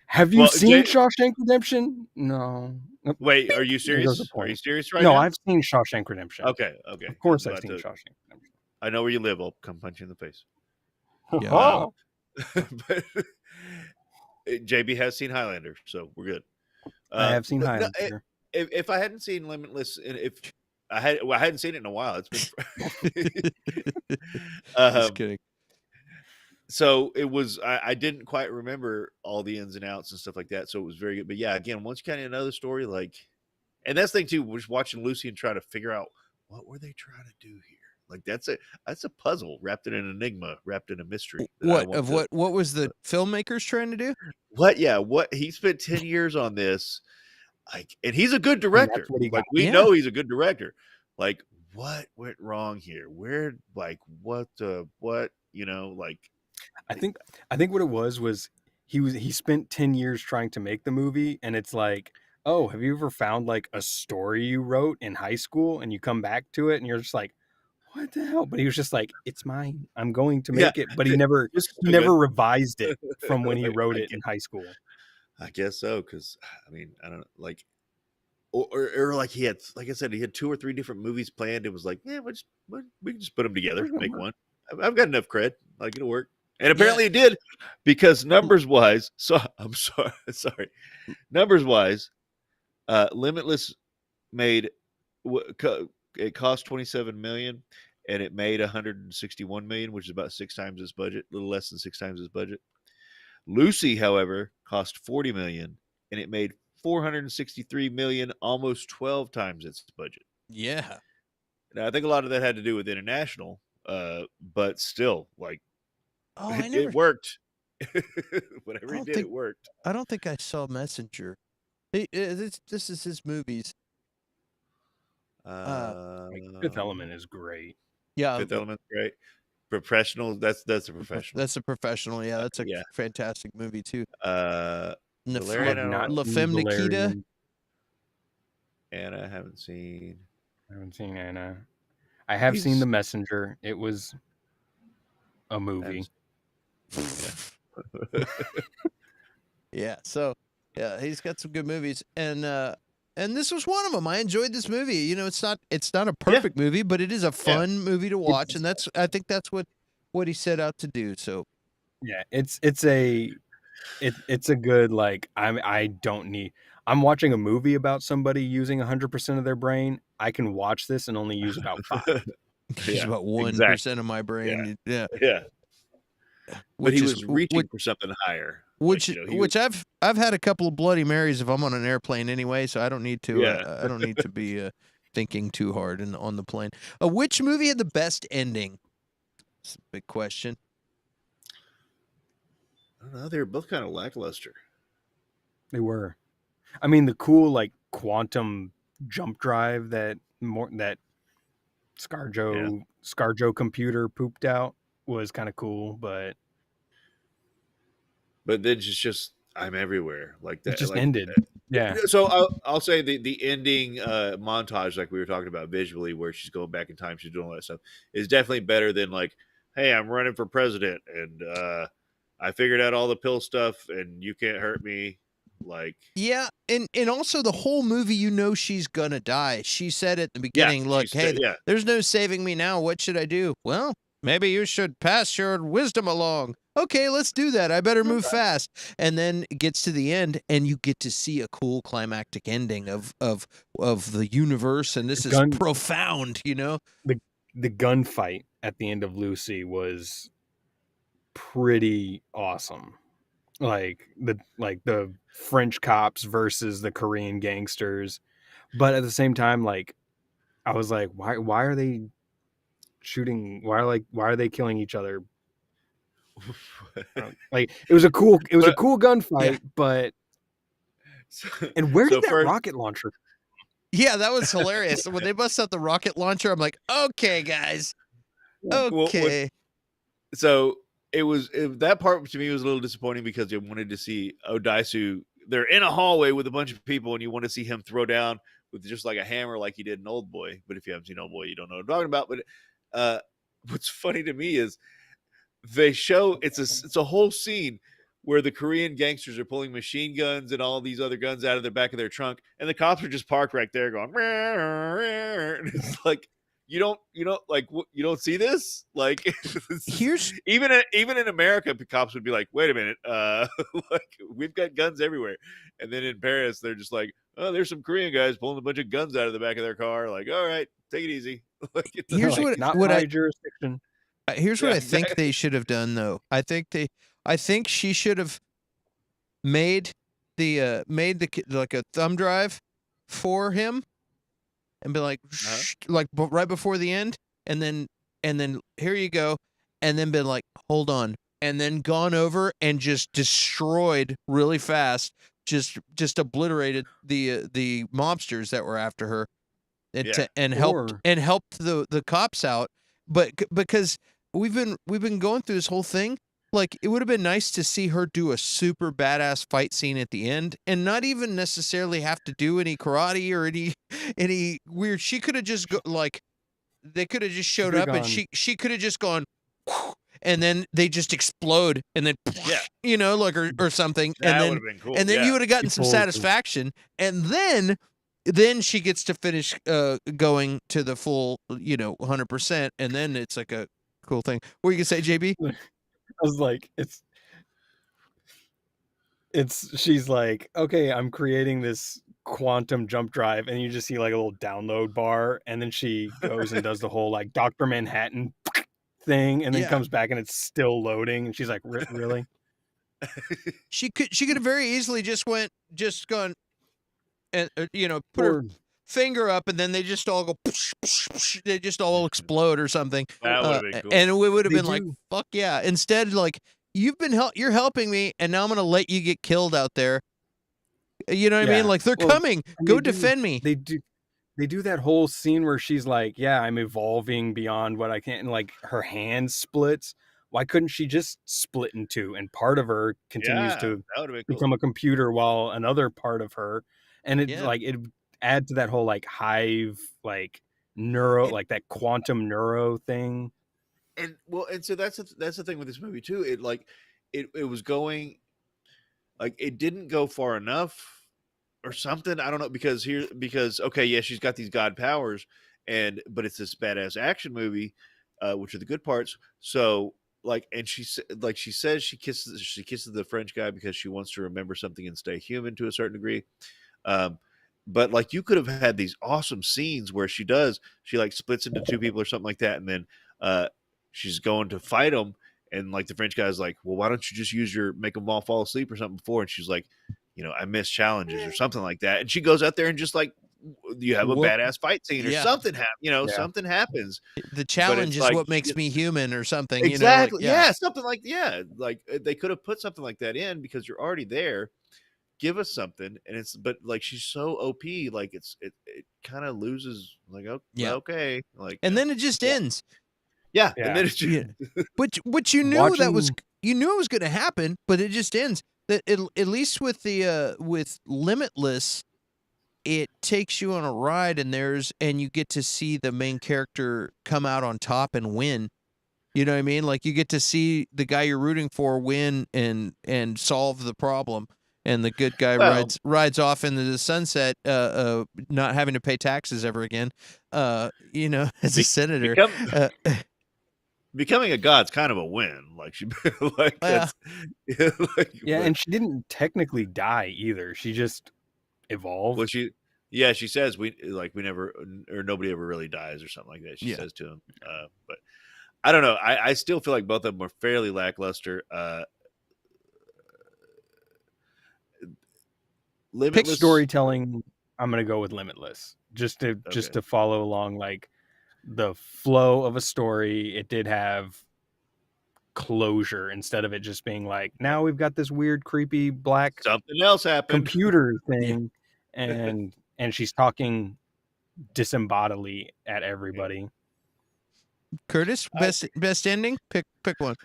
Have you seen Shawshank Redemption? No. Wait, are you serious? Are you serious right now? No, I've seen Shawshank Redemption. Okay. Of course I've seen Shawshank Redemption. I know where you live. I'll come punch you in the face. Yeah. But JB has seen Highlander, so we're good. I have seen Highlander. If I hadn't seen Limitless, and if I hadn't seen it in a while. It's been. Just kidding. So it was. I didn't quite remember all the ins and outs and stuff like that. So it was very good. But yeah, again, once you kind of know the story, like, and that's the thing too. We're just watching Lucy and trying to figure out what were they trying to do here. Like that's a puzzle wrapped in an enigma, wrapped in a mystery. What was the filmmakers trying to do? What he spent 10 years on this, like, and he's a good director. Like we know he's a good director. Like, what went wrong here? Where, like, what, like. I think what it was he spent 10 years trying to make the movie, and it's like, oh, have you ever found like a story you wrote in high school and you come back to it and you're just like, what the hell? But he was just like, it's mine. I'm going to make it. But he never revised it from when he wrote it in high school. I guess so. Cause I mean, I don't know, like, or like he had, like I said, he had 2 or 3 different movies planned. It was like, yeah, we can just put them together, make one. I've got enough cred. Like, it'll work. And apparently it did, because numbers wise, so I'm sorry. Numbers wise, Limitless made, it cost 27 million and it made 161 million, which is about 6 times its budget, a little less than 6 times its budget. Lucy, however, cost 40 million and it made 463 million, almost 12 times its budget. Yeah. Now, I think a lot of that had to do with international, but still, like, it worked. Whatever he did, it worked. I don't think I saw Messenger. This is his movies. Fifth Element is great. Yeah, Fifth Element's great. Professional. That's a professional. That's a professional. Yeah, that's a fantastic movie too. La Femme Nikita. Anna, I haven't seen Anna. I have seen The Messenger. It was a movie. Yeah. So yeah, he's got some good movies, and this was one of them. I enjoyed this movie. You know, it's not a perfect movie, but it is a fun movie to watch, and I think that's what he set out to do. So yeah, it's a good, like, I'm watching a movie about somebody using 100% of their brain, I can watch this and only use about 5. He's about 1% of my brain. Yeah. Yeah. But Which he is was reaching for something higher. Which Like, you know, which I've had a couple of Bloody Marys if I'm on an airplane anyway, so I don't need to Yeah. I don't need to be thinking too hard on the plane. Which movie had the best ending? That's a big question. I don't know. They were both kind of lackluster. They were. I mean, the cool like quantum jump drive that ScarJo computer pooped out was kind of cool, but then it's just I'm everywhere like that. it just Like, ended. Yeah. so I'll say the ending montage, like we were talking about visually, where she's going back in time, she's doing all that stuff, is definitely better than like, hey, I'm running for president and I figured out all the pill stuff and you can't hurt me. Like, yeah, and also the whole movie, you know, she's gonna die. She said at the beginning, "Look, hey, there's no saving me now. What should I do?" Well, maybe you should pass your wisdom along. Okay, let's do that. I better move fast. And then it gets to the end, and you get to see a cool climactic ending of the universe, and this is profound. You know, the gunfight at the end of Lucy was pretty awesome. Like the French cops versus the Korean gangsters, but at the same time, like I was like, why are they shooting? Why are they killing each other? Like it was a cool gunfight, but and where did that rocket launcher? Yeah, that was hilarious. When they bust out the rocket launcher, I'm like, okay, guys, okay. So that part to me was a little disappointing because I wanted to see Odaisu. They're in a hallway with a bunch of people, and you want to see him throw down with just like a hammer, like he did in Old Boy. But if you haven't seen Old Boy, you don't know what I'm talking about. But what's funny to me is they show it's a whole scene where the Korean gangsters are pulling machine guns and all these other guns out of the back of their trunk, and the cops are just parked right there going, and it's like, you don't like, you don't see this, like, here's even in America, the cops would be like, wait a minute, like, we've got guns everywhere. And then in Paris, they're just like, oh, there's some Korean guys pulling a bunch of guns out of the back of their car, like, all right, take it easy. Like, here's like, not my jurisdiction. Here's what I think they should have done, though. I think she should have made like a thumb drive for him, and be like, like right before the end, and then here you go, and then been like, hold on, and then gone over and just destroyed really fast, just obliterated the mobsters that were after her, and helped the cops out, but because we've been going through this whole thing. Like, it would have been nice to see her do a super badass fight scene at the end, and not even necessarily have to do any karate or any weird. She could have just they could have just showed up, and she could have just gone, and then they just explode, and then you know, like or something, that and would have been cool. And then you would have gotten some satisfaction, and then she gets to finish going to the full, 100%, and then it's like a cool thing. What were you gonna say, JB? I was like, she's like, okay, I'm creating this quantum jump drive, and you just see like a little download bar, and then she goes and does the whole like Dr. Manhattan thing, and then comes back and it's still loading, and she's like, really? She could have very easily just gone and put her finger up, and then they just all go, they just all explode or something. That would have been cool. And it would have been like, fuck yeah. Instead, like, you're helping me, and now I'm gonna let you get killed out there. You know what I mean? Like, they're coming. Go defend me. They do that whole scene where she's like, yeah, I'm evolving beyond what I can, and like her hand splits. Why couldn't she just split in two, and part of her continues to become a computer while another part of her, and it like it add to that whole like hive, like neuro, like that quantum neuro thing. And so that's the thing with this movie too. It like it was going, like, it didn't go far enough or something. I don't know, because okay, yeah, she's got these god powers, but it's this badass action movie, which are the good parts. So like, and she says she kisses the French guy because she wants to remember something and stay human to a certain degree. But like you could have had these awesome scenes where she like splits into two people or something like that, and then she's going to fight them, and like the French guy's like, well, why don't you just make them all fall asleep or something before? And she's like, I miss challenges or something like that, and she goes out there and just like you have a badass fight scene or something something happens. The challenge is like, what makes me human or something. Exactly. Something like like they could have put something like that in because you're already there. Give us something, and but like she's so OP, like it kind of loses. Like okay, like and then it just ends. Yeah, and then it just, which you knew that was it was going to happen, but it just ends. That at least with the with Limitless, it takes you on a ride, and you get to see the main character come out on top and win. You know what I mean? Like you get to see the guy you're rooting for win and solve the problem. And the good guy rides off into the sunset, not having to pay taxes ever again. As a senator, becoming a god's kind of a win. Like she, like that's, and she didn't technically die either. She just evolved. Well, she says we never or nobody ever really dies or something like that. She says to him, but I don't know. I still feel like both of them are fairly lackluster. Limitless. Pick storytelling. I'm gonna go with Limitless, just to follow along like the flow of a story. It did have closure instead of it just being like, now we've got this weird, creepy black something else happened computer thing, and she's talking disembodiedly at everybody. Curtis, best ending. Pick one.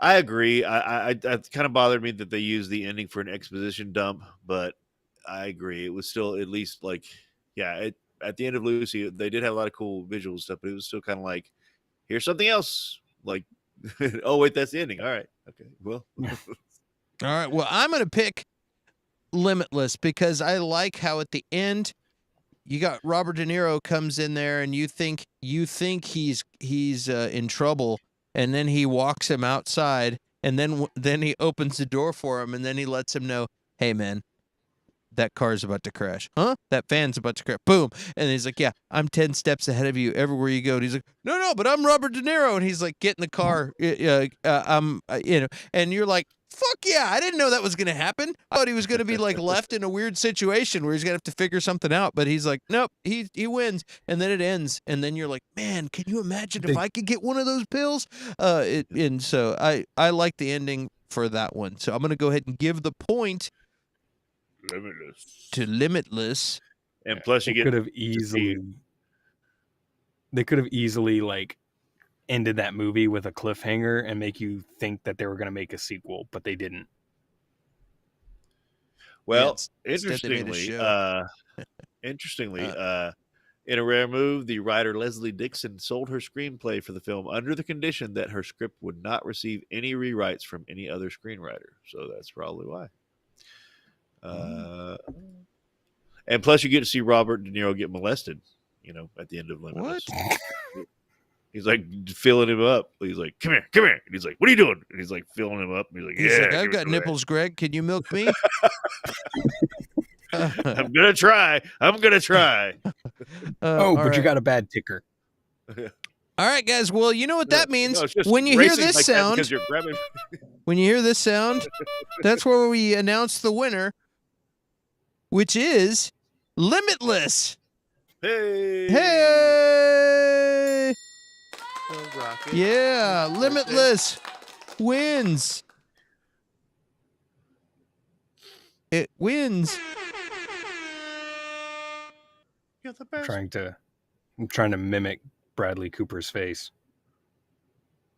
I agree. I kind of bothered me that they used the ending for an exposition dump, but I agree. It was still at least like, at the end of Lucy, they did have a lot of cool visual stuff, but it was still kind of like, here's something else. Like, oh wait, that's the ending. All right, okay, well, all right. Well, I'm gonna pick Limitless because I like how at the end you got Robert De Niro comes in there and you think he's in trouble, and then he walks him outside, and then he opens the door for him, and then he lets him know, hey man, that car's about to crash. Huh? That van's about to crash. Boom. And he's like, yeah, I'm 10 steps ahead of you everywhere you go. And he's like, no, but I'm Robert De Niro. And he's like, get in the car. And you're like, fuck yeah, I didn't know that was going to happen. I thought he was going to be like left in a weird situation where he's going to have to figure something out. But he's like, nope, he wins. And then it ends. And then you're like, man, can you imagine if I could get one of those pills? And so I like the ending for that one. So I'm going to go ahead and give the point to Limitless. And plus you they could have easily like ended that movie with a cliffhanger and make you think that they were going to make a sequel, but they didn't. Well, interestingly, in a rare move, the writer Leslie Dixon sold her screenplay for the film under the condition that her script would not receive any rewrites from any other screenwriter. So that's probably why. And plus you get to see Robert De Niro get molested, at the end of Limitless. What? He's like filling him up. He's like, come here. And he's like, what are you doing? And he's like filling him up. And he's like, I've got nipples, Greg. Can you milk me? I'm going to try. But you got a bad ticker. All right, guys. Well, you know what that means. When you hear this sound, when you hear this sound, that's where we announce the winner, which is Limitless. Hey! Yeah, Limitless wins. It wins. You're the best. I'm trying to mimic Bradley Cooper's face.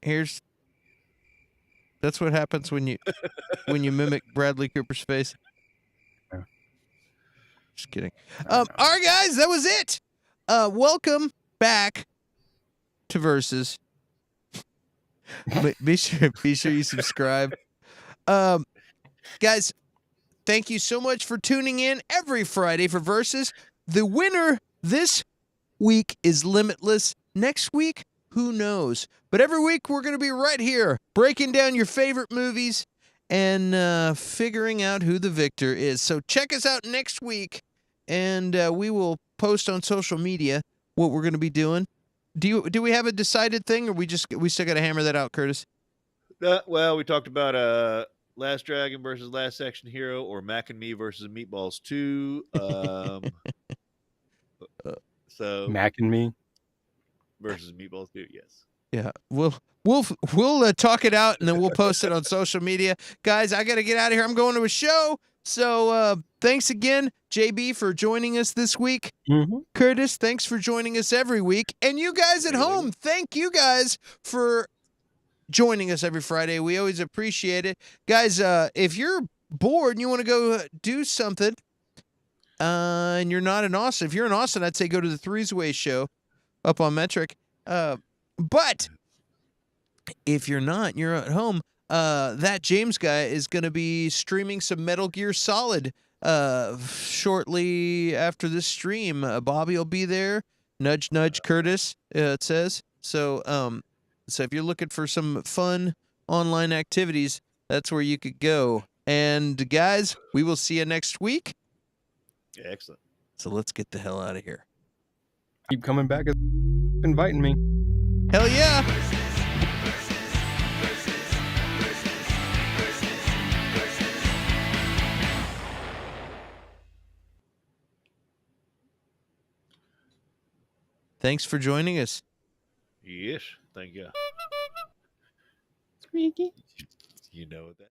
That's what happens when you mimic Bradley Cooper's face. Yeah. Just kidding. All right, guys, that was it. Welcome back to Versus. Be sure you subscribe. Guys, thank you so much for tuning in every Friday for Versus. The winner this week is Limitless. Next week, who knows? But every week we're going to be right here breaking down your favorite movies and figuring out who the victor is. So check us out next week and we will post on social media what we're going to be doing. Do we have a decided thing, or we still got to hammer that out, Curtis? Well, we talked about Last Dragon versus Last Action Hero, or Mac and Me versus Meatballs 2. So Mac and Me versus Meatballs 2, yes. Yeah, we'll talk it out, and then we'll post it on social media. Guys, I got to get out of here. I'm going to a show. So thanks again, JB, for joining us this week. Mm-hmm. Curtis, thanks for joining us every week. And you guys at home, thank you guys for joining us every Friday. We always appreciate it. Guys, if you're bored and you want to go do something, and you're not in Austin, if you're in Austin, I'd say go to the Threes Way show up on Metric. But if you're not, you're at home, that James guy is going to be streaming some Metal Gear Solid shortly after this stream. Bobby will be there. Nudge, nudge, Curtis, it says. So if you're looking for some fun online activities, that's where you could go. And guys, we will see you next week. Excellent. So let's get the hell out of here. Keep coming back, inviting me. Hell yeah. Thanks for joining us. Yes, thank you. Squeaky. You know that.